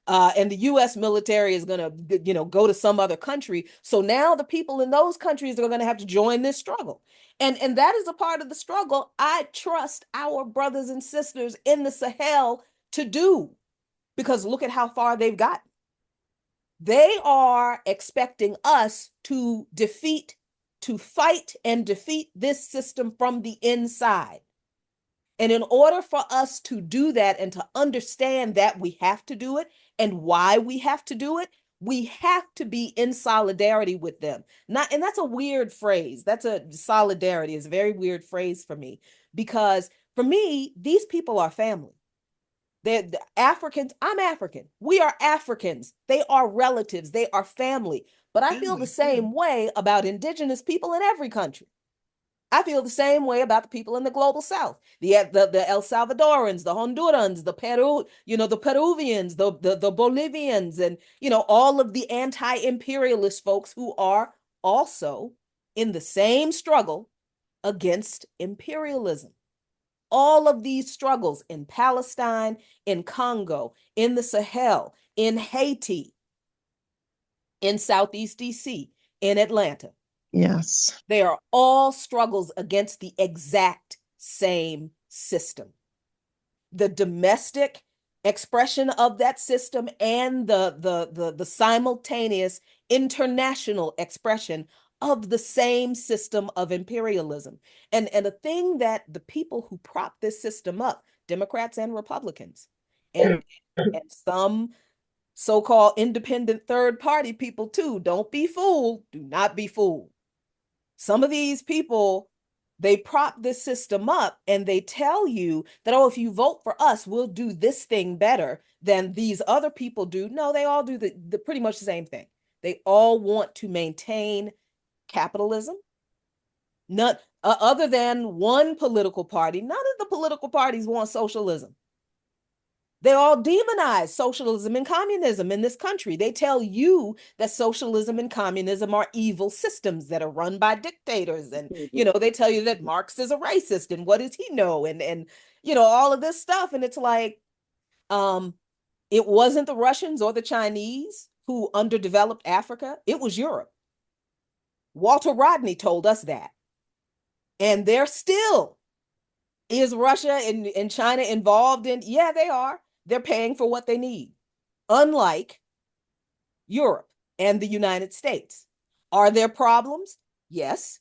And the US military is going to, go to some other country. So now the people in those countries are going to have to join this struggle. And that is a part of the struggle I trust our brothers and sisters in the Sahel to do, because look at how far they've gotten. They are expecting us to fight and defeat this system from the inside. And in order for us to do that and to understand that we have to do it and why we have to do it, we have to be in solidarity with them. And that's a weird phrase. Solidarity is a very weird phrase for me, because for me, these people are family. They're the Africans. I'm African. We are Africans. They are relatives. They are family. But I feel the same way about indigenous people in every country. I feel the same way about the people in the global South, the El Salvadorans, the Hondurans, the Peruvians, the Bolivians, and all of the anti-imperialist folks who are also in the same struggle against imperialism. All of these struggles in Palestine, in Congo, in the Sahel, in Haiti, in Southeast DC, in Atlanta. Yes. They are all struggles against the exact same system. The domestic expression of that system and the simultaneous international expression of the same system of imperialism. And the thing that the people who prop this system up, Democrats and Republicans, and some so-called independent third party people too. Don't be fooled. Do not be fooled. Some of these people, they prop this system up and they tell you that, oh, if you vote for us, we'll do this thing better than these other people do. No, they all do the pretty much the same thing. They all want to maintain capitalism. Not other than one political party. None of the political parties want socialism. They all demonize socialism and communism in this country. They tell you that socialism and communism are evil systems that are run by dictators. And, they tell you that Marx is a racist and what does he know? And all of this stuff. And it's like, it wasn't the Russians or the Chinese who underdeveloped Africa. It was Europe. Walter Rodney told us that. And there still is Russia and China involved in, yeah, they are. They're paying for what they need, unlike Europe and the United States. Are there problems? Yes.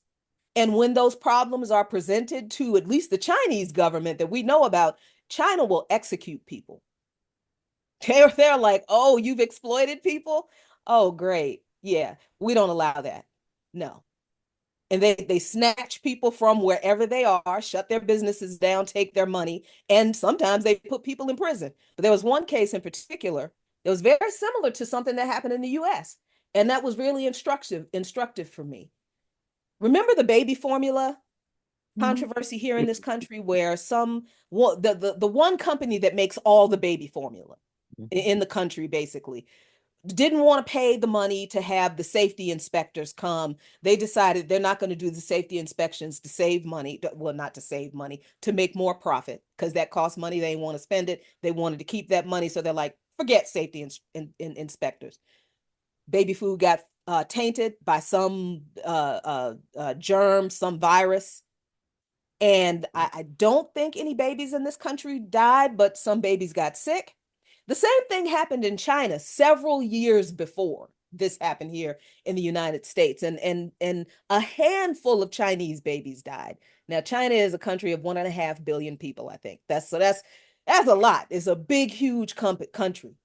And when those problems are presented to at least the Chinese government that we know about, China will execute people. They're like, oh, you've exploited people? Oh, great. Yeah, we don't allow that. No. And they snatch people from wherever they are, shut their businesses down, take their money, and sometimes they put people in prison. But there was one case in particular that was very similar to something that happened in the US, and that was really instructive for me. Remember the baby formula controversy here in this country, where the one company that makes all the baby formula in the country basically didn't want to pay the money to have the safety inspectors come. They decided they're not going to do the safety inspections to save money. Well, not to save money, to make more profit, because that costs money. They didn't want to spend it. They wanted to keep that money. So they're like, forget safety inspectors. Baby food got tainted by some germ, some virus. And I don't think any babies in this country died, but some babies got sick. The same thing happened in China several years before this happened here in the United States, and a handful of Chinese babies died. Now, China is a country of 1.5 billion people, I think. That's a lot. It's a big, huge country,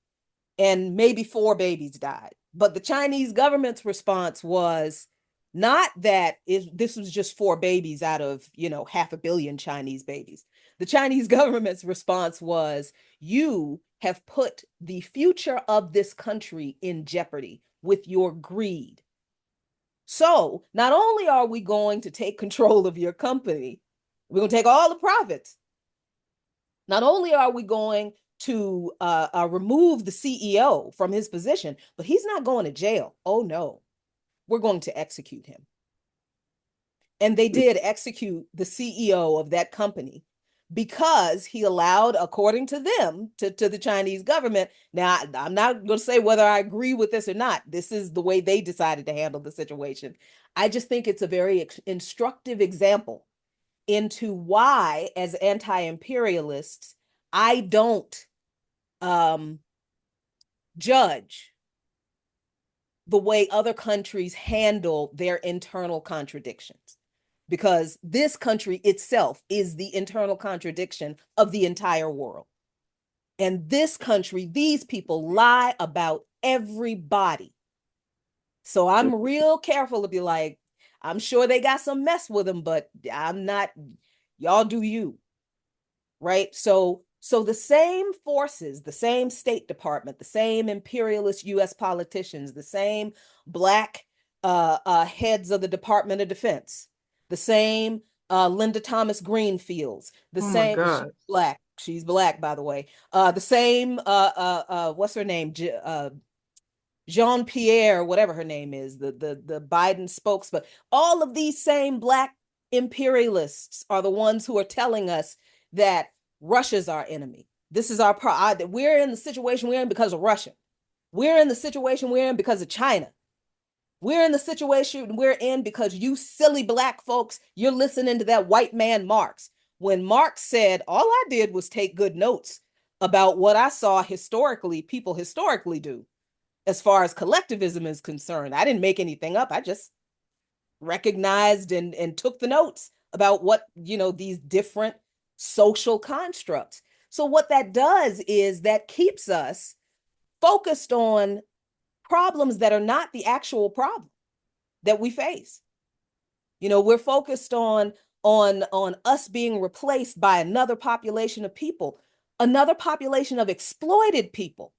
and maybe 4 babies died. But the Chinese government's response was not that this was just 4 babies out of 500 million Chinese babies. The Chinese government's response was, you have put the future of this country in jeopardy with your greed. So not only are we going to take control of your company, we're going to take all the profits. Not only are we going to remove the CEO from his position, but he's not going to jail. Oh no, we're going to execute him. And they did execute the CEO of that company, because he allowed, according to them, to the Chinese government. Now, I'm not going to say whether I agree with this or not. This is the way they decided to handle the situation. I just think it's a very instructive example into why, as anti-imperialists, I don't judge the way other countries handle their internal contradictions. Because this country itself is the internal contradiction of the entire world. And this country, these people lie about everybody. So I'm real careful to be like, I'm sure they got some mess with them, but I'm not, y'all do you, right? So the same forces, the same State Department, the same imperialist US politicians, the same Black heads of the Department of Defense, the same Linda Thomas Greenfields, the same, she's black, by the way, the same, what's her name? Jean-Pierre, whatever her name is, the Biden spokesman. All of these same Black imperialists are the ones who are telling us that Russia's our enemy. This is our problem. We're in the situation we're in because of Russia. We're in the situation we're in because of China. We're in the situation we're in because you silly Black folks, you're listening to that white man Marx. When Marx said, all I did was take good notes about what I saw historically, people historically do. As far as collectivism is concerned, I didn't make anything up. I just recognized and took the notes about what, these different social constructs. So what that does is that keeps us focused on problems that are not the actual problem that we face. You know, we're focused on us being replaced by another population of people, another population of exploited people.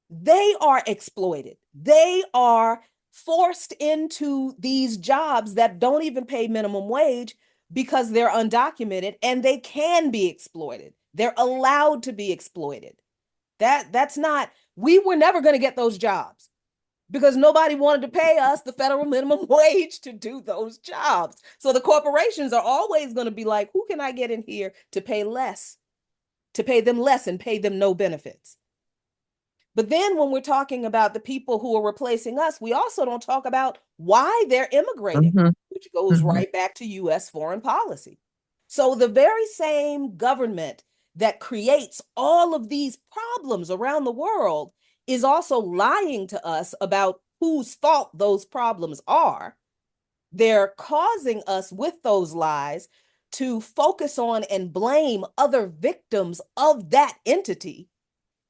They are exploited. They are forced into these jobs that don't even pay minimum wage because they're undocumented, and they can be exploited. They're allowed to be exploited. That's not, we were never going to get those jobs because nobody wanted to pay us the federal minimum wage to do those jobs. So the corporations are always going to be like, who can I get in here to pay less, to pay them less and pay them no benefits? But then when we're talking about the people who are replacing us, we also don't talk about why they're immigrating, which goes right back to US foreign policy. So the very same government that creates all of these problems around the world is also lying to us about whose fault those problems are. They're causing us with those lies to focus on and blame other victims of that entity.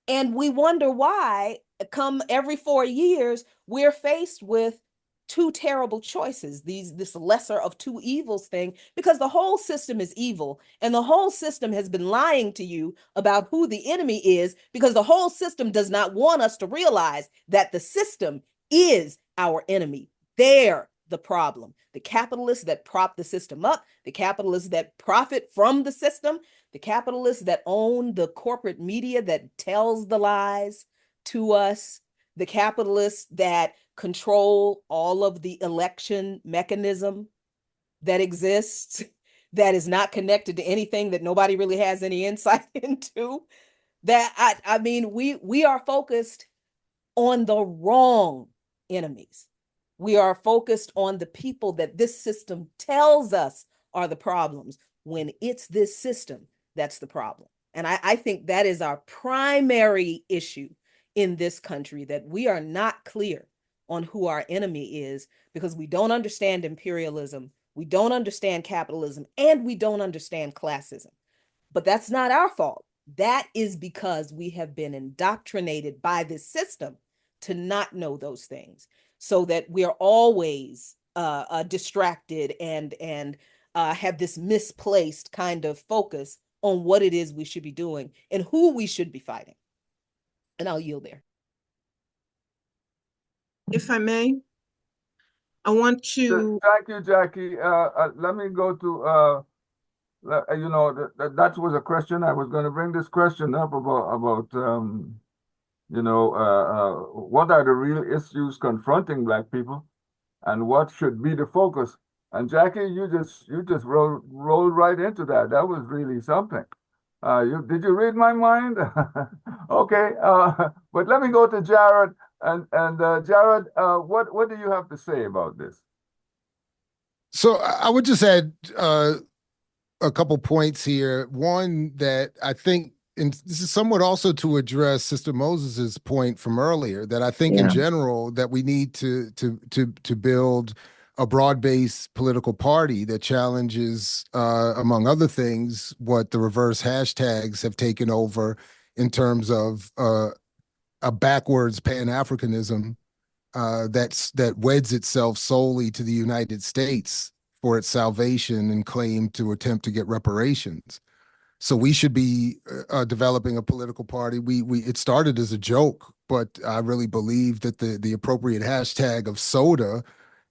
And we wonder why, come every 4 years, we're faced with two terrible choices, this lesser of two evils thing, because the whole system is evil. And the whole system has been lying to you about who the enemy is, because the whole system does not want us to realize that the system is our enemy. They're the problem. The capitalists that prop the system up, the capitalists that profit from the system, the capitalists that own the corporate media that tells the lies to us, the capitalists that control all of the election mechanism that exists, that is not connected to anything that nobody really has any insight into. That I mean, we are focused on the wrong enemies. We are focused on the people that this system tells us are the problems, when it's this system that's the problem. And I think that is our primary issue in this country, that we are not clear on who our enemy is, because we don't understand imperialism, we don't understand capitalism, and we don't understand classism. But that's not our fault. That is because we have been indoctrinated by this system to not know those things, so that we are always distracted and have this misplaced kind of focus on what it is we should be doing and who we should be fighting. And I'll yield there. If I may, I want to. Thank you, Jackie. Let me go to, you know, that was a question. I was going to bring this question up about you know, what are the real issues confronting Black people, and what should be the focus? And Jackie, you just rolled right into that. That was really something. Did you read my mind? Okay, but let me go to Jared. And Jared, what do you have to say about this? So I would just add a couple points here. One, that I think, and this is somewhat also to address Sister Moses's point from earlier, that I think in general that we need to build a broad-based political party that challenges, among other things, what the reverse hashtags have taken over in terms of a backwards Pan-Africanism that weds itself solely to the United States for its salvation and claim to attempt to get reparations. So we should be developing a political party. It started as a joke, but I really believe that the appropriate hashtag of soda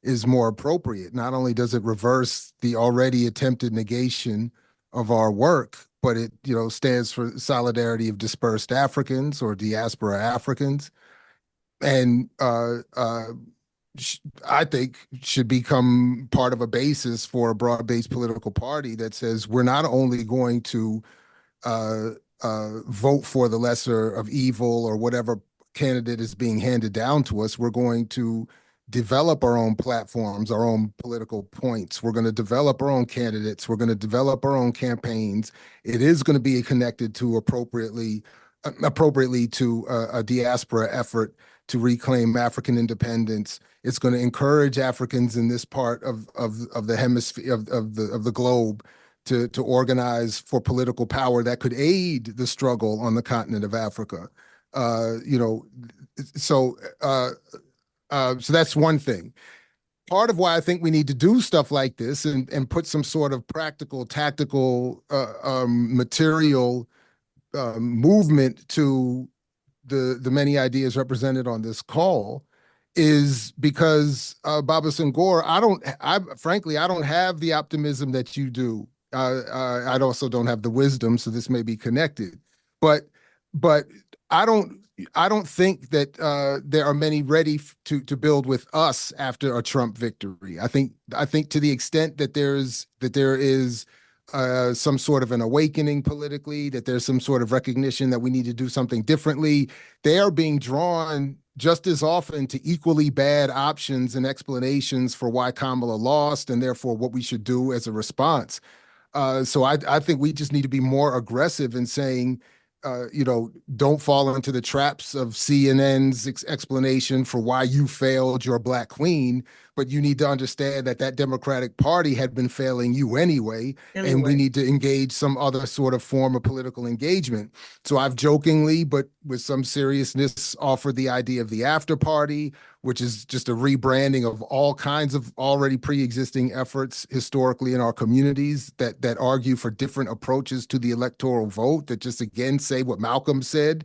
is more appropriate. Not only does it reverse the already attempted negation of our work, but it, you know, stands for solidarity of dispersed Africans or diaspora Africans, and I think should become part of a basis for a broad-based political party that says we're not only going to vote for the lesser of evil or whatever candidate is being handed down to us, we're going to develop our own platforms, our own political points. We're going to develop our own candidates. We're going to develop our own campaigns. It is going to be connected to appropriately to a diaspora effort to reclaim African independence. It's going to encourage Africans in this part of the hemisphere of the globe to organize for political power that could aid the struggle on the continent of Africa. So that's one thing. Part of why I think we need to do stuff like this and put some sort of practical, tactical, material movement to the many ideas represented on this call is because Baba Senghor, frankly, I don't have the optimism that you do. I also don't have the wisdom, so this may be connected. But I don't think that there are many ready to build with us after a Trump victory. I think to the extent that there is some sort of an awakening politically, that there's some sort of recognition that we need to do something differently, they are being drawn just as often to equally bad options and explanations for why Kamala lost and therefore what we should do as a response. So I think we just need to be more aggressive in saying, don't fall into the traps of CNN's explanation for why you failed your Black queen, but you need to understand that Democratic Party had been failing you anyway, and we need to engage some other sort of form of political engagement. So I've jokingly, but with some seriousness, offered the idea of the after party, which is just a rebranding of all kinds of already pre-existing efforts historically in our communities that argue for different approaches to the electoral vote, that just again say what Malcolm said,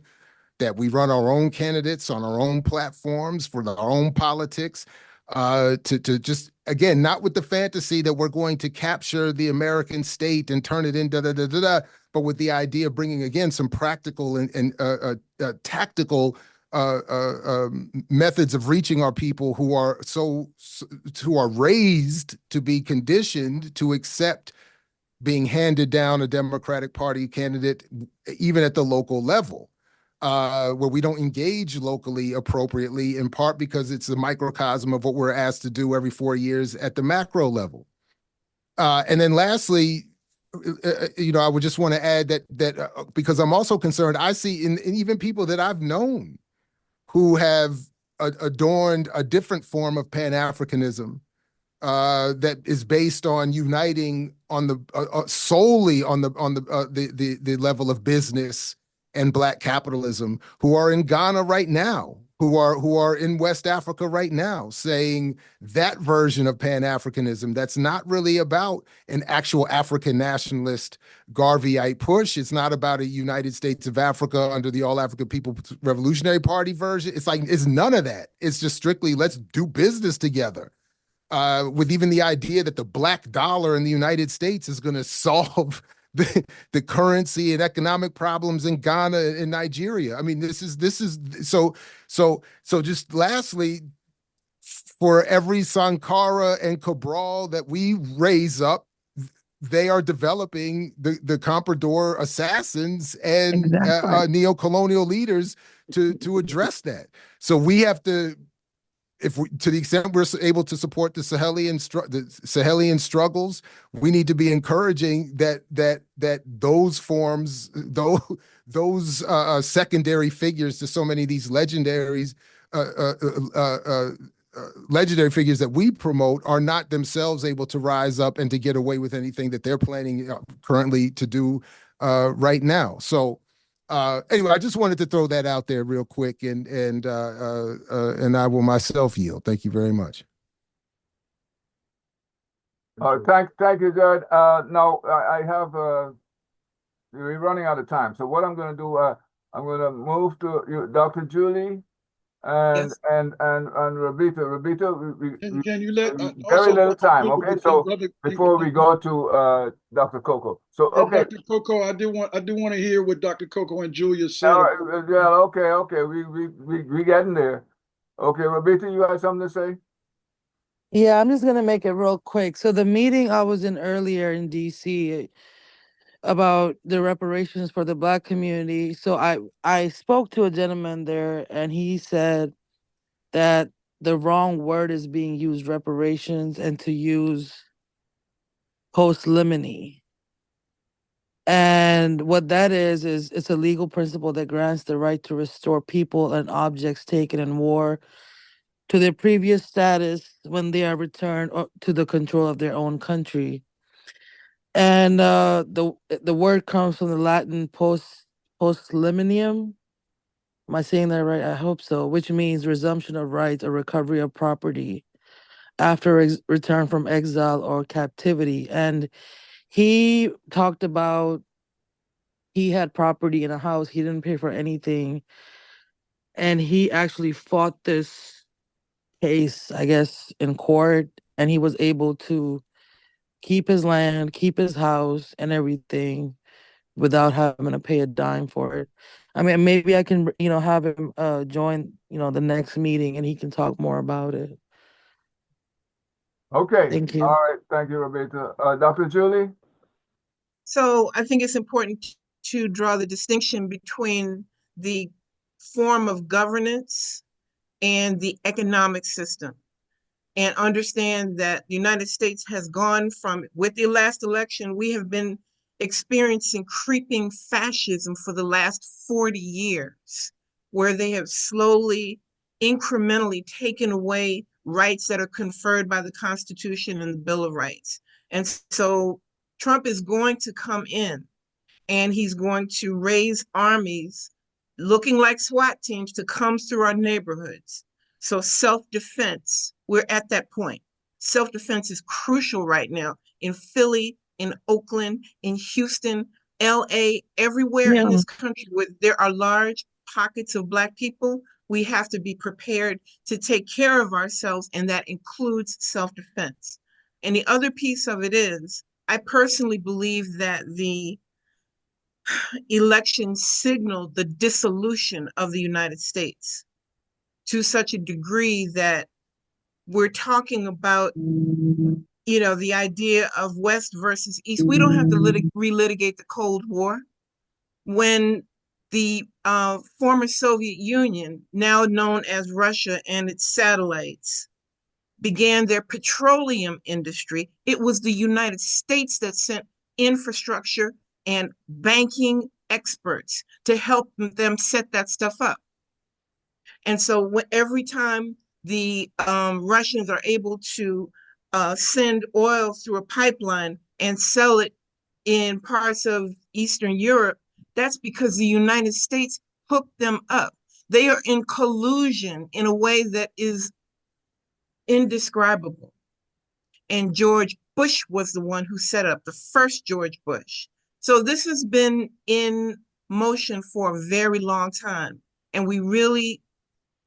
that we run our own candidates on our own platforms for our own politics, to just, again, not with the fantasy that we're going to capture the American state and turn it into but with the idea of bringing, again, some practical and tactical methods of reaching our people who are raised to be conditioned to accept being handed down a Democratic Party candidate, even at the local level, where we don't engage locally appropriately, in part because it's a microcosm of what we're asked to do every 4 years at the macro level. And then lastly, I would just want to add that because I'm also concerned, I see in even people that I've known who have adorned a different form of Pan-Africanism that is based on uniting on the solely on the level of business and Black capitalism, who are in Ghana right now, who are in West Africa right now, saying that version of Pan-Africanism that's not really about an actual African nationalist Garveyite push. It's not about a United States of Africa under the All African People's Revolutionary Party version. It's none of that. It's just strictly let's do business together. With even the idea that the Black dollar in the United States is going to solve the currency and economic problems in Ghana and Nigeria. I mean, this is so just lastly, for every Sankara and Cabral that we raise up, they are developing the Comprador assassins and neo-colonial leaders to address that. So we have to, to the extent we're able to support the Sahelian struggles, we need to be encouraging that those forms, those secondary figures to so many of these legendary figures that we promote are not themselves able to rise up and to get away with anything that they're planning currently to do right now. So anyway, I just wanted to throw that out there real quick, and I will myself yield. Thank you very much. Thank you, Jared. Now I have we're running out of time. So what I'm going to do, I'm going to move to you, Dr. Julie, and Yes. and Rabita. Rabita, Can you let very little time. Coco, Okay, so before we go to Dr. Coco. So okay, Dr. Coco, I do want to hear what Dr. Coco and Julia said. Yeah, okay, we getting there. Okay, Rabita, you have something to say? Yeah, I'm just gonna make it real quick. So the meeting I was in earlier in DC about the reparations for the Black community. So I spoke to a gentleman there, and he said that the wrong word is being used, reparations, and to use post limine. And what that is it's a legal principle that grants the right to restore people and objects taken in war to their previous status when they are returned to the control of their own country. And the word comes from the Latin post liminium. Am I saying that right? I hope so. Which means resumption of rights or recovery of property after return from exile or captivity. And he talked about he had property in a house. He didn't pay for anything. And he actually fought this case, I guess, in court. And he was able to keep his land, keep his house and everything without having to pay a dime for it. I mean, maybe I can, have him join, the next meeting and he can talk more about it. Okay. Thank you. All right. Thank you, Roberta. Dr. Julie? So I think it's important to draw the distinction between the form of governance and the economic system, and understand that the United States has gone from, with the last election, we have been experiencing creeping fascism for the last 40 years, where they have slowly, incrementally taken away rights that are conferred by the Constitution and the Bill of Rights. And so Trump is going to come in and he's going to raise armies looking like SWAT teams to come through our neighborhoods. So self-defense, we're at that point. Self-defense is crucial right now in Philly, in Oakland, in Houston, LA, everywhere in this country where there are large pockets of Black people. We have to be prepared to take care of ourselves, and that includes self-defense. And the other piece of it is, I personally believe that the election signaled the dissolution of the United States to such a degree that we're talking about, the idea of West versus East. We don't have to relitigate the Cold War. When the former Soviet Union, now known as Russia and its satellites, began their petroleum industry, it was the United States that sent infrastructure and banking experts to help them set that stuff up. And so every time the Russians are able to send oil through a pipeline and sell it in parts of Eastern Europe, that's because the United States hooked them up. They are in collusion in a way that is indescribable. And George Bush was the one who set up, the first George Bush. So this has been in motion for a very long time. And we really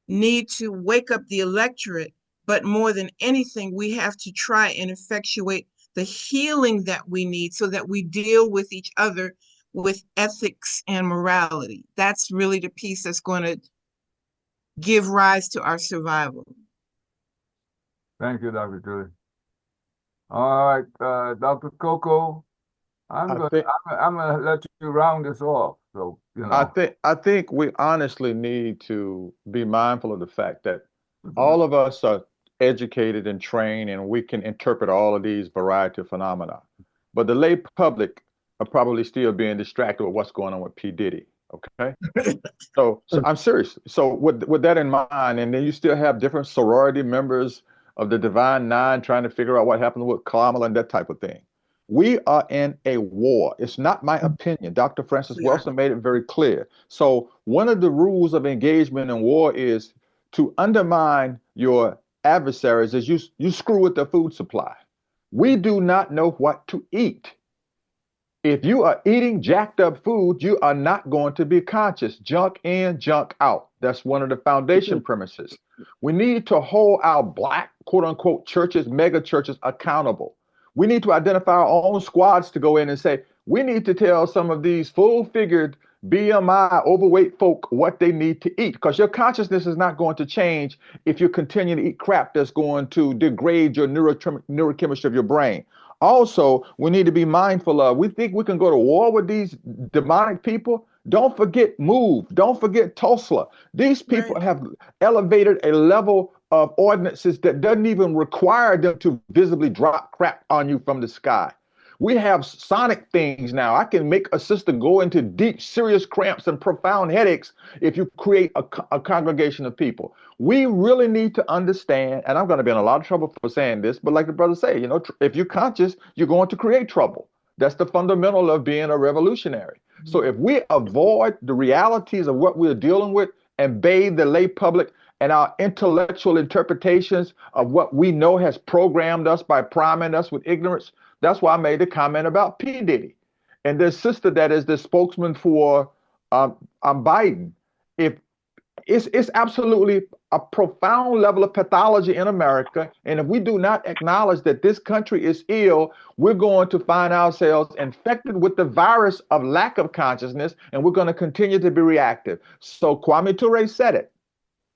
need to wake up the electorate. But more than anything, we have to try and effectuate the healing that we need so that we deal with each other with ethics and morality. That's really the piece that's going to give rise to our survival. Thank you, Dr. Julie. All right, Dr. Coco, I'm gonna let you round this off. So, I think we honestly need to be mindful of the fact that all of us are educated and trained, and we can interpret all of these variety of phenomena. But the lay public are probably still being distracted with what's going on with P. Diddy. Okay. So I'm serious. So with that in mind, and then you still have different sorority members of the Divine Nine trying to figure out what happened with Kamala and that type of thing. We are in a war. It's not my opinion. Dr. Francis Wilson made it very clear. So one of the rules of engagement in war is to undermine your adversaries is you screw with their food supply. We do not know what to eat. If you are eating jacked up food, you are not going to be conscious. Junk in, junk out. That's one of the foundation premises. We need to hold our Black, quote unquote, churches, mega churches accountable. We need to identify our own squads to go in and say, we need to tell some of these full-figured BMI overweight folk what they need to eat, because your consciousness is not going to change if you continue to eat crap that's going to degrade your neurochemistry of your brain. Also, we need to be mindful of, we think we can go to war with these demonic people. Don't forget MOVE. Don't forget Tulsa. These people have elevated a level of ordinances that doesn't even require them to visibly drop crap on you from the sky. We have sonic things now. I can make a sister go into deep, serious cramps and profound headaches if you create a congregation of people. We really need to understand, and I'm going to be in a lot of trouble for saying this, but like the brother say, if you're conscious, you're going to create trouble. That's the fundamental of being a revolutionary. So if we avoid the realities of what we're dealing with and bathe the lay public and our intellectual interpretations of what we know has programmed us by priming us with ignorance, that's why I made the comment about P. Diddy. And this sister that is the spokesman for Biden. If it's absolutely a profound level of pathology in America. And if we do not acknowledge that this country is ill, we're going to find ourselves infected with the virus of lack of consciousness, and we're going to continue to be reactive. So Kwame Ture said it.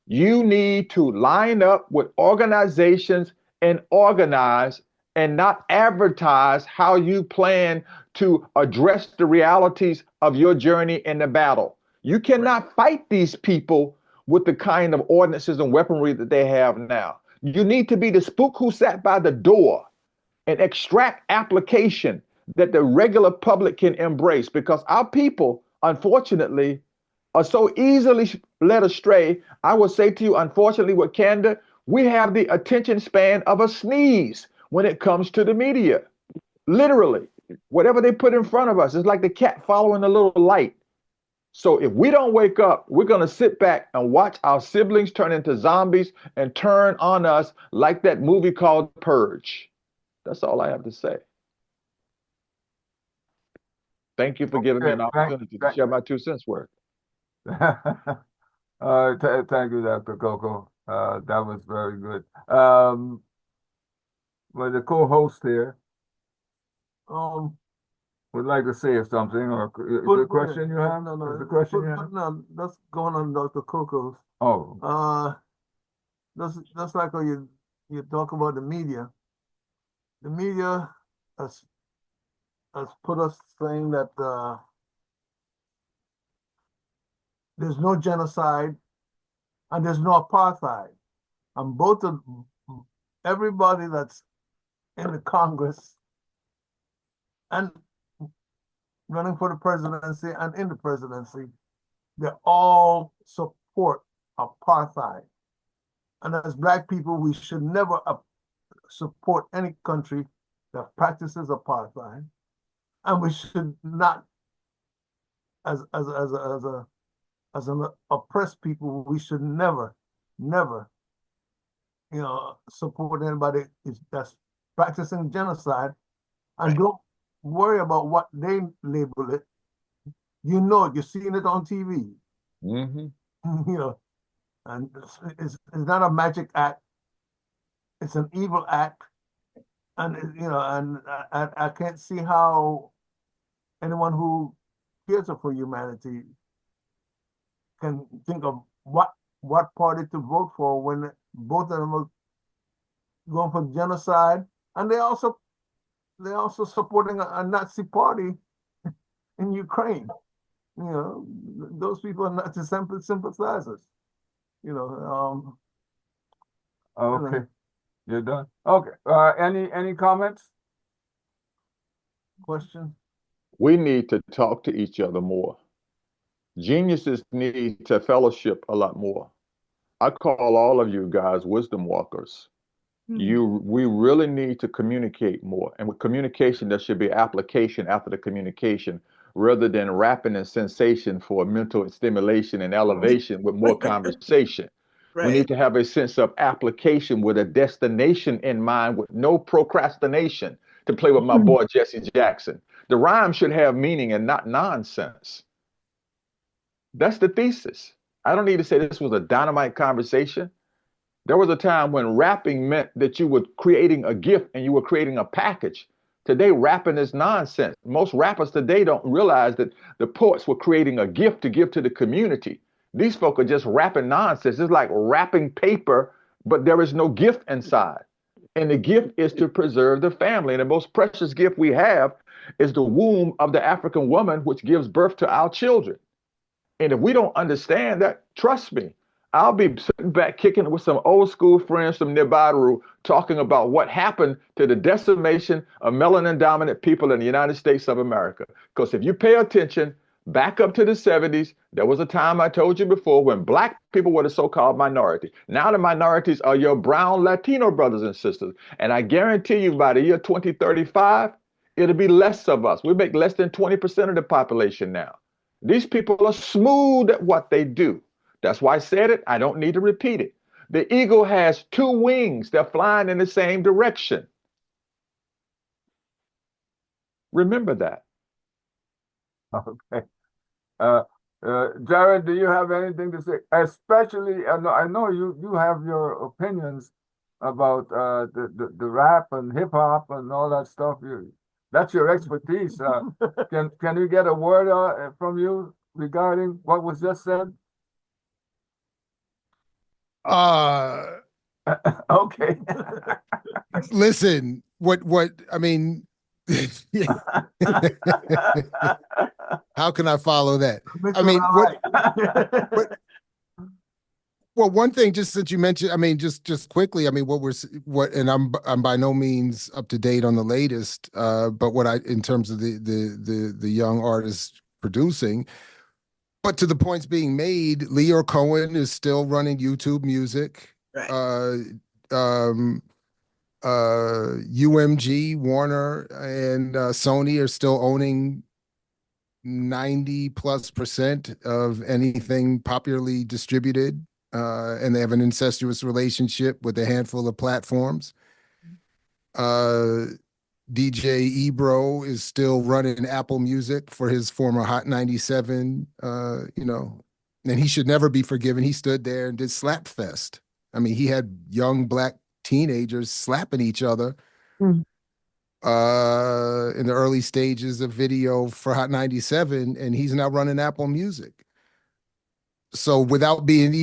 You need to line up with organizations and organize and not advertise how you plan to address the realities of your journey in the battle. You cannot fight these people with the kind of ordinances and weaponry that they have now. You need to be the spook who sat by the door and extract application that the regular public can embrace, because our people, unfortunately, are so easily led astray. I will say to you, unfortunately, with candor, we have the attention span of a sneeze when it comes to the media. Literally, whatever they put in front of us is like the cat following a little light. So if we don't wake up, we're going to sit back and watch our siblings turn into zombies and turn on us like that movie called Purge. That's all I have to say. Thank you for giving me an opportunity to share my 2 cents worth. Thank you, Dr. Coco. That was very good. Well, the co-host here would like to say something, or is there a question you have? No, Is the question you have? no, that's going on Dr. Coco's. Oh, That's like when you talk about the media. The media has put us saying that there's no genocide and there's no apartheid. And both of everybody that's in the Congress and running for the presidency and in the presidency, they all support apartheid. And as Black people, we should never support any country that practices apartheid. And we should not, as an oppressed people, we should never, support anybody that's practicing genocide. And don't worry about what they label it. You know it, you're seeing it on TV. Mm-hmm. And it's not a magic act. It's an evil act. And, and I can't see how anyone who cares for humanity can think of what party to vote for when both of them are going for genocide, and they're also supporting a Nazi party in Ukraine. Those people are not the sympathizers. okay. You're done. Okay. Any comments? Question? We need to talk to each other more. Geniuses need to fellowship a lot more. I call all of you guys wisdom walkers. We really need to communicate more. And with communication, there should be application after the communication, rather than rapping and sensation for mental stimulation and elevation with more conversation. Right. We need to have a sense of application with a destination in mind, with no procrastination, to play with my boy Jesse Jackson. The rhyme should have meaning and not nonsense. That's the thesis. I don't need to say this was a dynamite conversation. There was a time when rapping meant that you were creating a gift and you were creating a package. Today, rapping is nonsense. Most rappers today don't realize that the poets were creating a gift to give to the community. These folk are just rapping nonsense. It's like wrapping paper, but there is no gift inside. And the gift is to preserve the family. And the most precious gift we have is the womb of the African woman, which gives birth to our children. And if we don't understand that, trust me, I'll be sitting back kicking with some old school friends from Nibiru, talking about what happened to the decimation of melanin dominant people in the United States of America. Because if you pay attention, back up to the 70s, there was a time I told you before when Black people were the so-called minority. Now the minorities are your brown Latino brothers and sisters. And I guarantee you by the year 2035, it'll be less of us. We make less than 20% of the population now. These people are smooth at what they do. That's why I said it. I don't need to repeat it. The eagle has two wings. They're flying in the same direction. Remember that. Okay. Jared, do you have anything to say? Especially, I know you have your opinions about the rap and hip hop and all that stuff. That's your expertise. Can you get a word from you regarding what was just said? Okay. Listen, what I mean, how can I follow that? I mean, well, one thing, just since you mentioned, I mean, just quickly, I mean, and I'm by no means up to date on the latest, but in terms of the young artists producing, but to the points being made, Leo Cohen is still running YouTube Music. Right. UMG, Warner, and Sony are still owning 90+% of anything popularly distributed, and they have an incestuous relationship with a handful of platforms. DJ Ebro is still running Apple Music for his former Hot 97, and he should never be forgiven. He stood there and did Slap Fest. I mean, he had young black teenagers slapping each other in the early stages of video for Hot 97, and he's now running Apple Music. So without being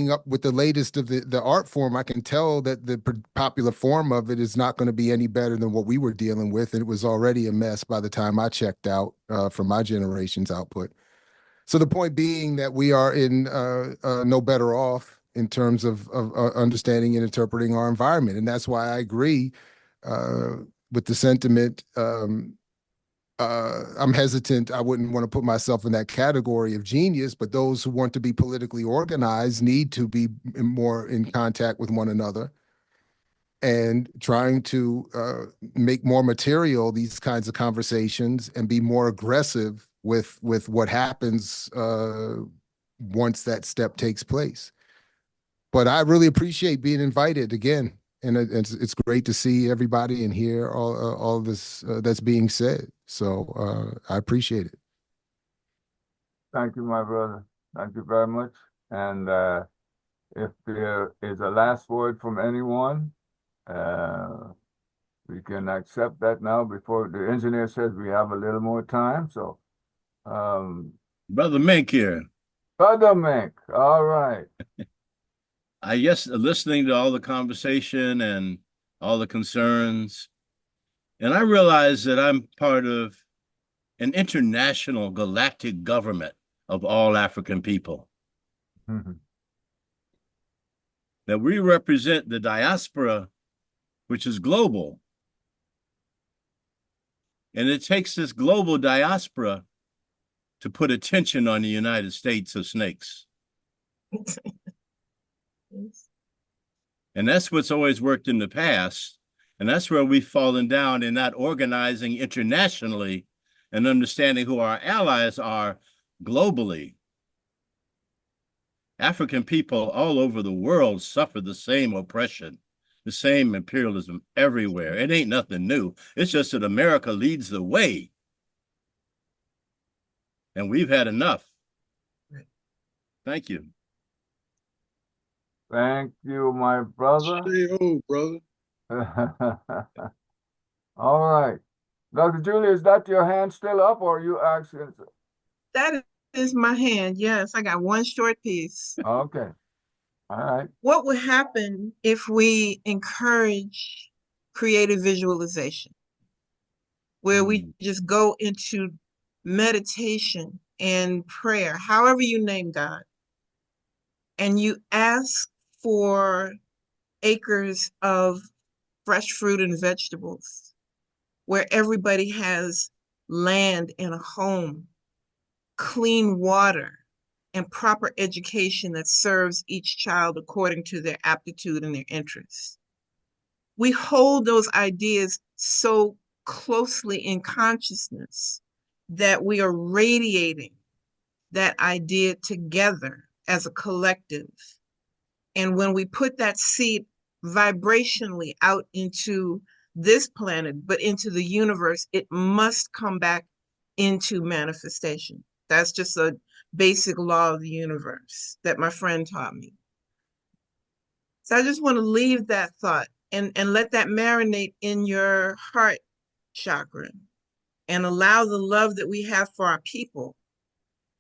up with the latest of the art form, I can tell that the popular form of it is not going to be any better than what we were dealing with. And it was already a mess by the time I checked out from my generation's output. So the point being that we are in no better off in terms of understanding and interpreting our environment. And that's why I agree with the sentiment. I'm hesitant. I wouldn't want to put myself in that category of genius, but those who want to be politically organized need to be more in contact with one another and trying to make more material these kinds of conversations and be more aggressive with what happens once that step takes place. But I really appreciate being invited again. And it's great to see everybody and hear all this that's being said. So I appreciate it. Thank you, my brother. Thank you very much. And if there is a last word from anyone, we can accept that now before the engineer says we have a little more time. So, Brother Mink here. Brother Mink, all right. I guess listening to all the conversation and all the concerns, and I realize that I'm part of an international galactic government of all African people. Mm-hmm. That we represent the diaspora, which is global. And it takes this global diaspora to put attention on the United States of snakes. And that's what's always worked in the past. And that's where we've fallen down in not organizing internationally and understanding who our allies are globally. African people all over the world suffer the same oppression, the same imperialism everywhere. It ain't nothing new. It's just that America leads the way. And we've had enough. Thank you. Thank you, my brother. Hey, brother. All right. Dr. Julia, is that your hand still up or you actually? That is my hand. Yes, I got one short piece. Okay. All right. What would happen if we encourage creative visualization, where we just go into meditation and prayer, however you name God, and you ask for acres of fresh fruit and vegetables, where everybody has land and a home, clean water, and proper education that serves each child according to their aptitude and their interests. We hold those ideas so closely in consciousness, that we are radiating that idea together as a collective. And when we put that seed vibrationally out into this planet, but into the universe, it must come back into manifestation. That's just a basic law of the universe that my friend taught me. So I just want to leave that thought and let that marinate in your heart chakra, and allow the love that we have for our people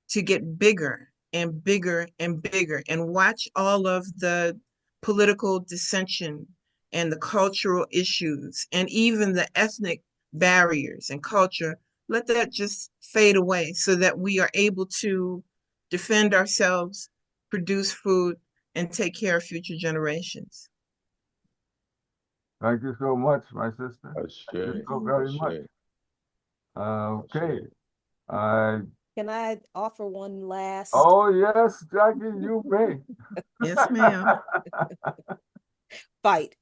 to get bigger and bigger and bigger, and watch all of the political dissension and the cultural issues and even the ethnic barriers and culture. Let that just fade away so that we are able to defend ourselves, produce food, and take care of future generations. Thank you so much, my sister. Ashe, Thank you so very much. ashe, Okay. ashe. Can I offer one last? Oh, yes, Jackie, you may. Yes, ma'am. Fight.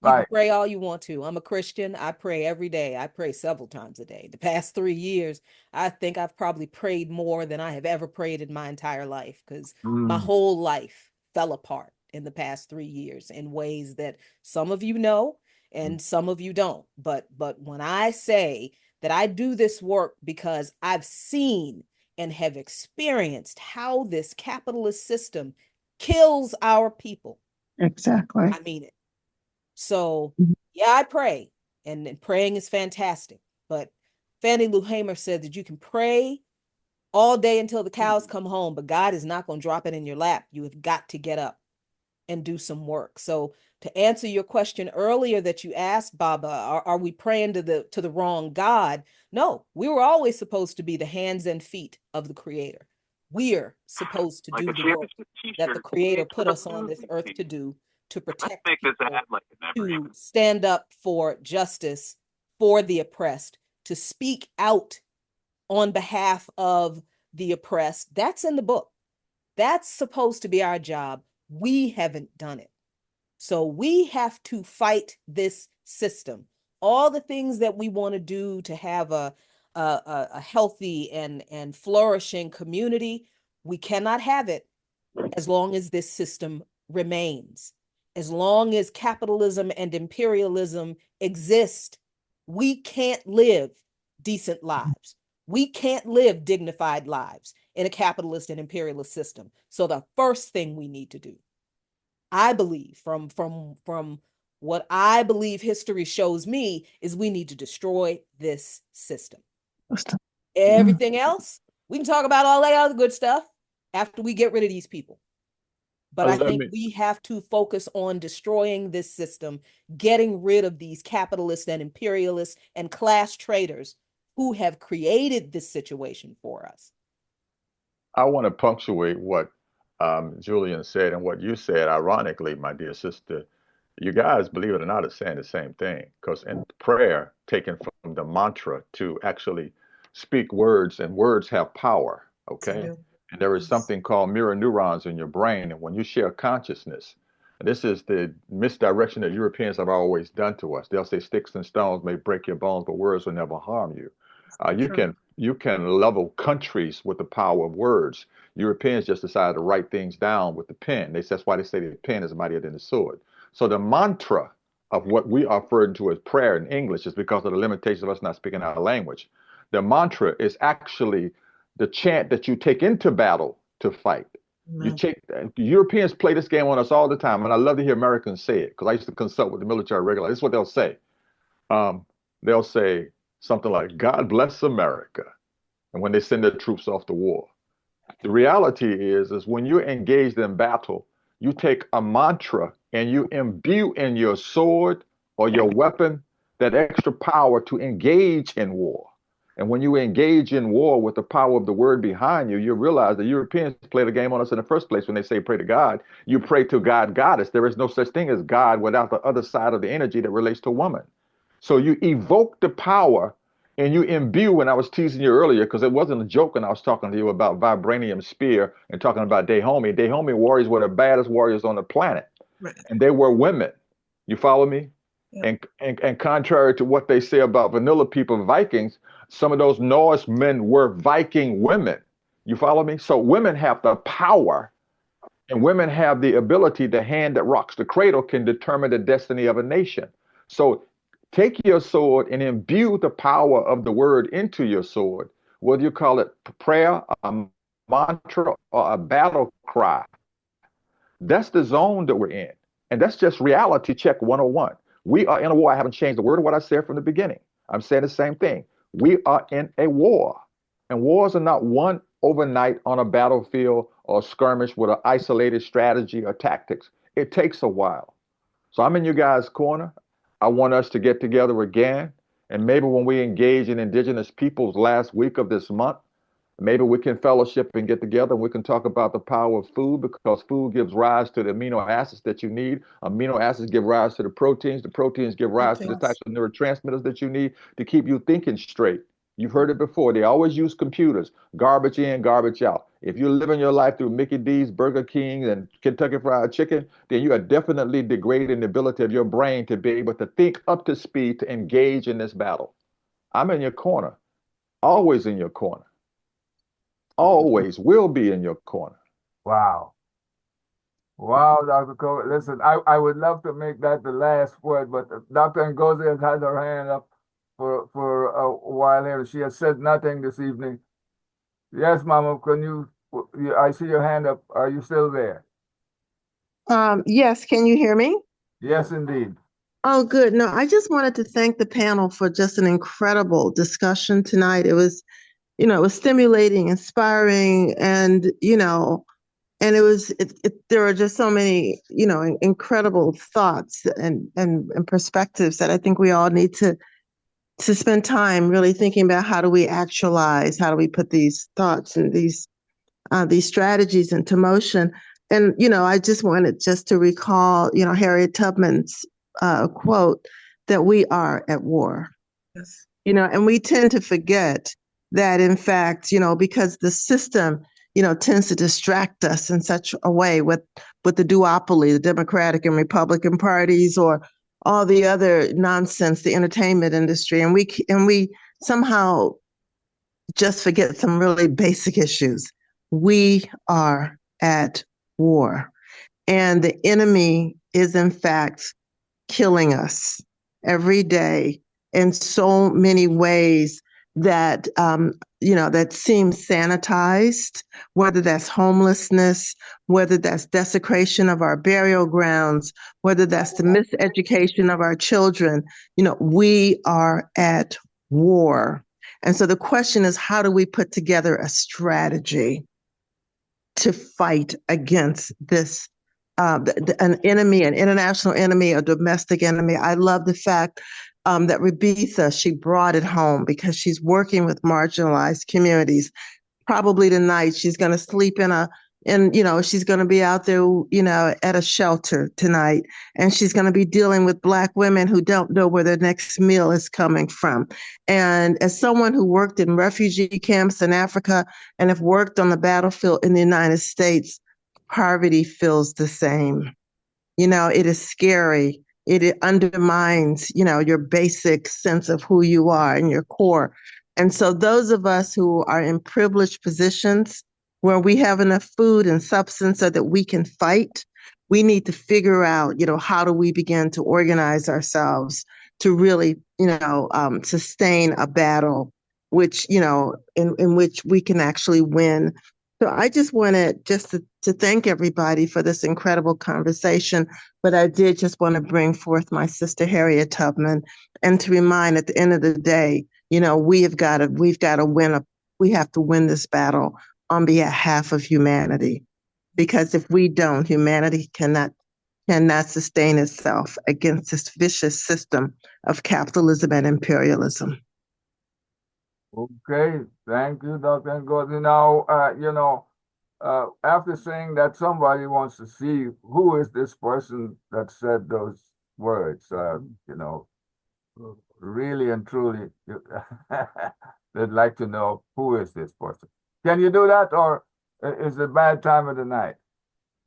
You can Right. pray all you want to. I'm a Christian. I pray every day. I pray several times a day. The past 3 years, I think I've probably prayed more than I have ever prayed in my entire life, because my whole life fell apart in the past 3 years in ways that some of you know and some of you don't. But when I say that I do this work because I've seen and have experienced how this capitalist system kills our people, Exactly. I mean it. So yeah, I pray, and praying is fantastic. But Fannie Lou Hamer said that you can pray all day until the cows come home, but God is not going to drop it in your lap. You have got to get up and do some work. So to answer your question earlier that you asked, Baba, are we praying to the wrong God? No, we were always supposed to be the hands and feet of the Creator. We're supposed to do the work that the Creator put us on this earth to do, to protect people, to stand up for justice for the oppressed, to speak out on behalf of the oppressed. That's in the book. That's supposed to be our job. We haven't done it. So we have to fight this system. All the things that we want to do to have a healthy and flourishing community, we cannot have it as long as this system remains. As long as capitalism and imperialism exist, we can't live decent lives. We can't live dignified lives in a capitalist and imperialist system. So the first thing we need to do, I believe, from what I believe history shows me, is we need to destroy this system. Everything else, we can talk about all that other good stuff after we get rid of these people. But I think we have to focus on destroying this system, getting rid of these capitalists and imperialists and class traders who have created this situation for us. I want to punctuate what Julian said and what you said. Ironically, my dear sister, you guys, believe it or not, are saying the same thing. Because in prayer, taken from the mantra to actually speak words, and words have power. Okay. And there is something called mirror neurons in your brain. And when you share consciousness, and this is the misdirection that Europeans have always done to us. They'll say sticks and stones may break your bones, but words will never harm you. You can level countries with the power of words. Europeans just decided to write things down with the pen. That's why they say the pen is mightier than the sword. So the mantra of what we are referring to as prayer in English is because of the limitations of us not speaking our language. The mantra is actually the chant that you take into battle to fight. The Europeans play this game on us all the time, and I love to hear Americans say it because I used to consult with the military regularly. This is what they'll say. They'll say something like, "God bless America," and when they send their troops off to war. The reality is when you're engaged in battle, you take a mantra and you imbue in your sword or your weapon that extra power to engage in war. And when you engage in war with the power of the word behind you, you realize the Europeans play the game on us in the first place when they say pray to God. You pray to God, goddess. There is no such thing as God without the other side of the energy that relates to woman. So you evoke the power and you imbue, and I was teasing you earlier because it wasn't a joke when I was talking to you about vibranium spear and talking about Dahomey. Dahomey warriors were the baddest warriors on the planet. Right. And they were women. You follow me? And contrary to what they say about vanilla people, Vikings, some of those Norse men were Viking women. You follow me? So women have the power, and women have the ability. The hand that rocks the cradle can determine the destiny of a nation. So take your sword and imbue the power of the word into your sword, whether you call it prayer, a mantra, or a battle cry. That's the zone that we're in. And that's just reality check 101. We are in a war. I haven't changed the word of what I said from the beginning. I'm saying the same thing. We are in a war. And wars are not won overnight on a battlefield or skirmish with an isolated strategy or tactics. It takes a while. So I'm in you guys' corner. I want us to get together again. And maybe when we engage in indigenous peoples last week of this month, maybe we can fellowship and get together and we can talk about the power of food, because food gives rise to the amino acids that you need. Amino acids give rise to the proteins. The proteins give rise to the types of neurotransmitters that you need to keep you thinking straight. You've heard it before. They always use computers, garbage in, garbage out. If you're living your life through Mickey D's, Burger King, and Kentucky Fried Chicken, then you are definitely degrading the ability of your brain to be able to think up to speed to engage in this battle. I'm in your corner, always in your corner. Always will be in your corner. Wow. Wow, Dr. Cole. Listen, I would love to make that the last word, but Dr. Ngozi has had her hand up for a while here. She has said nothing this evening. Yes, Mama, I see your hand up. Are you still there? Yes, can you hear me? Yes, indeed. Oh, good. No, I just wanted to thank the panel for just an incredible discussion tonight. It was stimulating, inspiring, and and there are just so many, incredible thoughts and perspectives that I think we all need to spend time really thinking about how do we actualize, how do we put these thoughts and these strategies into motion. And, I just wanted just to recall, Harriet Tubman's quote that we are at war. Yes. And we tend to forget that, in fact, because the system, tends to distract us in such a way with the duopoly, the Democratic and Republican parties, or all the other nonsense, the entertainment industry, and we somehow just forget some really basic issues. We are at war, and the enemy is, in fact, killing us every day in so many ways that that seem sanitized, whether that's homelessness, whether that's desecration of our burial grounds, whether that's the miseducation of our children. We are at war. And so the question is, how do we put together a strategy to fight against this an enemy, an international enemy, a domestic enemy? I love the fact that Rebitha, she brought it home because she's working with marginalized communities. Probably tonight she's going to sleep she's going to be out there, at a shelter tonight, and she's going to be dealing with Black women who don't know where their next meal is coming from. And as someone who worked in refugee camps in Africa and have worked on the battlefield in the United States, poverty feels the same. It is scary. It undermines, your basic sense of who you are and your core. And so those of us who are in privileged positions where we have enough food and substance so that we can fight, we need to figure out, how do we begin to organize ourselves to really, sustain a battle, which, in which we can actually win. So I just wanted to thank everybody for this incredible conversation, but I did just want to bring forth my sister Harriet Tubman and to remind at the end of the day, we've got to win we have to win this battle on behalf of humanity, because if we don't, humanity cannot sustain itself against this vicious system of capitalism and imperialism. Okay, thank you, Dr. Ngozi. Now, after saying that, somebody wants to see who is this person that said those words. Really and truly, they'd like to know who is this person. Can you do that, or is it a bad time of the night?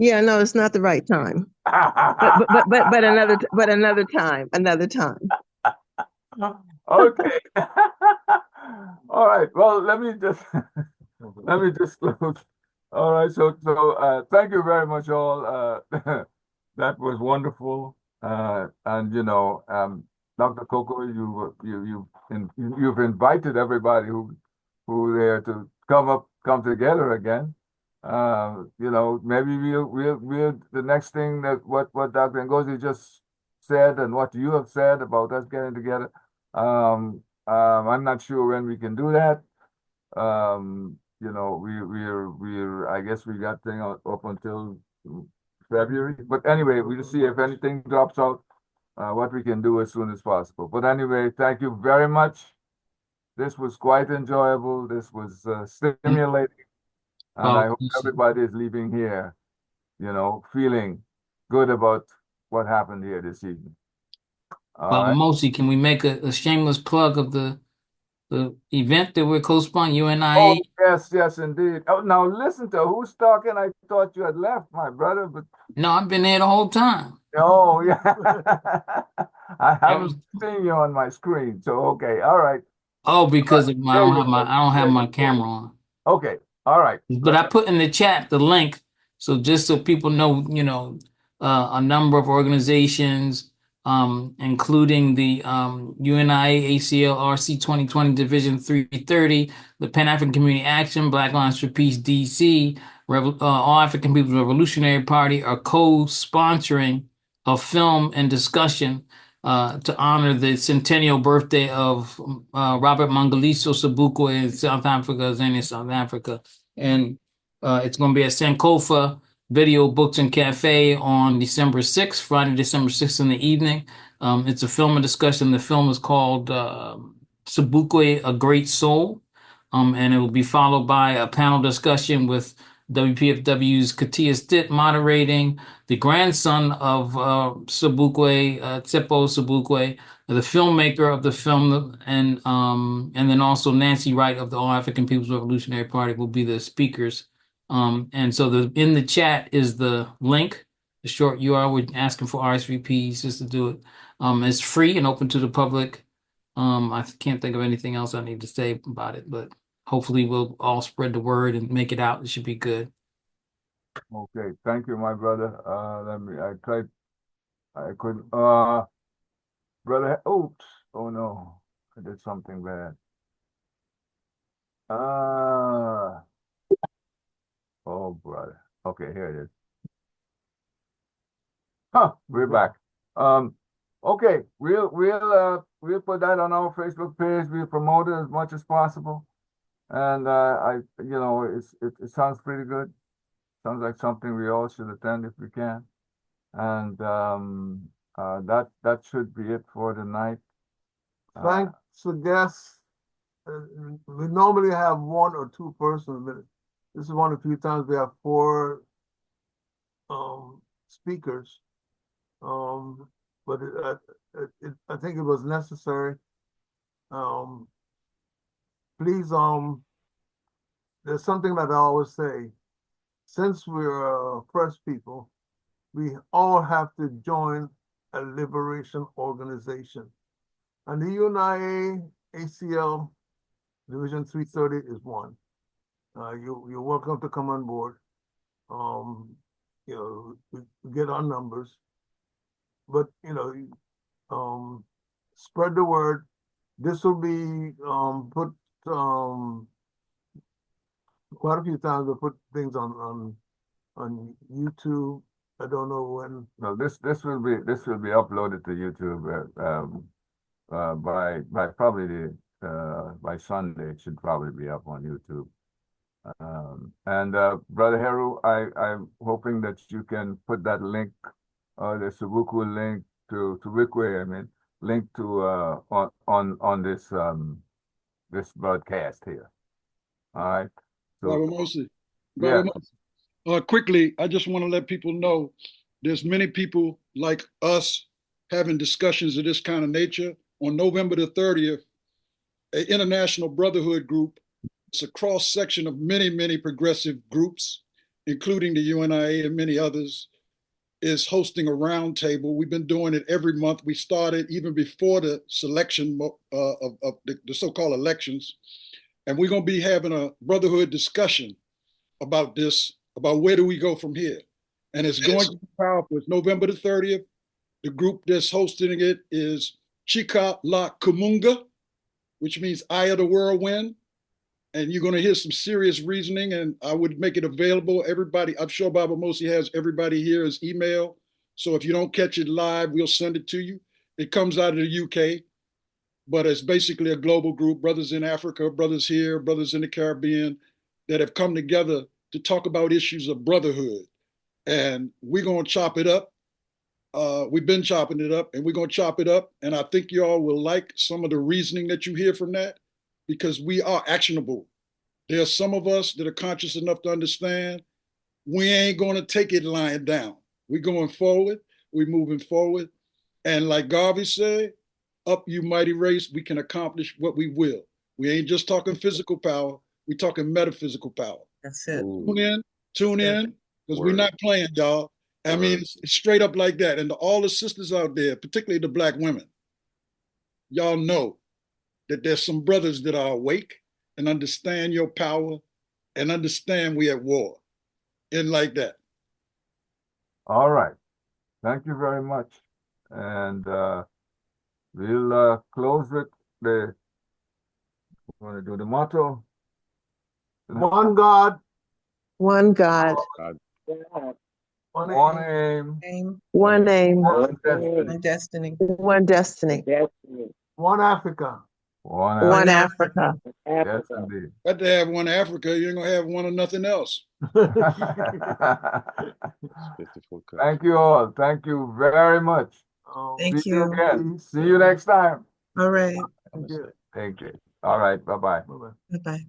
Yeah, no, it's not the right time. But another time. Okay. All right. Well, let me just close. All right. So thank you very much, all. That was wonderful. And Dr. Coco, you've invited everybody who there to come together again. Maybe we'll the next thing that what Dr. Ngozi just said and what you have said about us getting together. I'm not sure when we can do that. We're I guess we got thing up until February. But anyway, we'll see if anything drops out, what we can do as soon as possible. But anyway, thank you very much. This was quite enjoyable. This was stimulating. And I hope everybody is leaving here, feeling good about what happened here this evening. Baba Mosi, can we make a shameless plug of the event that we're co-sponsoring, UNIA? Oh, yes, indeed. Oh, now listen to who's talking. I thought you had left, my brother, but no, I've been there the whole time. Oh, yeah. I haven't seen you on my screen, so okay, all right. Oh, because of I don't have my camera on. Okay, all right. But I put in the chat the link, so just so people know, a number of organizations, including the UNIA-ACL RC2020 Division 330, the Pan-African Community Action, Black Lives for Peace DC, All African People's Revolutionary Party are co-sponsoring a film and discussion to honor the centennial birthday of Robert Mangaliso Sobukwe in South Africa, Zania, South Africa. And it's going to be at Sankofa Video Books and Cafe on December 6th, Friday, December 6th in the evening. It's a film and discussion. The film is called Sobukwe, A Great Soul. And it will be followed by a panel discussion with WPFW's Katia Stitt moderating, the grandson of Sobukwe, Tsepo Sobukwe, the filmmaker of the film, and then also Nancy Wright of the All African People's Revolutionary Party will be the speakers. And so in the chat is the link, the short URL. We're asking for RSVPs just to do it. It's free and open to the public. I can't think of anything else I need to say about it, but hopefully we'll all spread the word and make it out. It should be good. Okay, thank you, my brother. I couldn't, brother, oops, oh no, I did something bad. Oh, brother. Okay, here it is. Huh, we're back. Okay, we'll put that on our Facebook page. We'll promote it as much as possible. And it sounds pretty good. Sounds like something we all should attend if we can. And that should be it for tonight. Thanks for guests. We normally have one or two persons, but this is one of the few times we have 4 speakers. But I think it was necessary. Please, there's something that I always say. Since we're First People, we all have to join a liberation organization. And the UNIA-ACL Division 330 is one. You're welcome to come on board. We get our numbers, but spread the word. This will be put quite a few times. We'll put things on YouTube. I don't know when. No, this will be uploaded to YouTube by probably by Sunday. It should probably be up on YouTube. Brother Heru, I'm hoping that you can put that link, the Sobukwe link to Wikwe, link to on this broadcast here. All right. So, Baba Mosi. Quickly, I just want to let people know there's many people like us having discussions of this kind of nature. On November the 30th, an international brotherhood group. It's a cross section of many, many progressive groups. including the UNIA and many others, is hosting a roundtable. We've been doing it every month. We started even before the selection of the so-called elections. And we're going to be having a brotherhood discussion about this, about where do we go from here. And it's going to be powerful. It's November the 30th. The group that's hosting it is Chika La Kumunga, which means Eye of the Whirlwind. And you're going to hear some serious reasoning, and I would make it available. Everybody, I'm sure Baba Mosi has everybody here his email. So if you don't catch it live, we'll send it to you. It comes out of the UK, but it's basically a global group, brothers in Africa, brothers here, brothers in the Caribbean, that have come together to talk about issues of brotherhood. And we're going to chop it up. We've been chopping it up, and we're going to chop it up. And I think you all will like some of the reasoning that you hear from that, because we are actionable. There are some of us that are conscious enough to understand we ain't going to take it lying down. We're going forward. We're moving forward. And like Garvey said, up you mighty race, we can accomplish what we will. We ain't just talking physical power. We're talking metaphysical power. That's it. Tune in, because we're not playing, y'all. I mean, it's straight up like that. And to all the sisters out there, particularly the Black women, y'all know that there's some brothers that are awake and understand your power and understand we at war. And like that. All right. Thank you very much. And we'll close with the, want to do the motto? One God, One God, One aim, one aim, one destiny. My destiny. one destiny, one Africa. one Africa. Yes, indeed. Got to have one Africa, you ain't gonna have one of nothing else. Thank you all. Thank you very much. Thank See you you. again. See you next time. All right. Thank you. Thank you. All right. Bye-bye. Bye-bye. Bye-bye.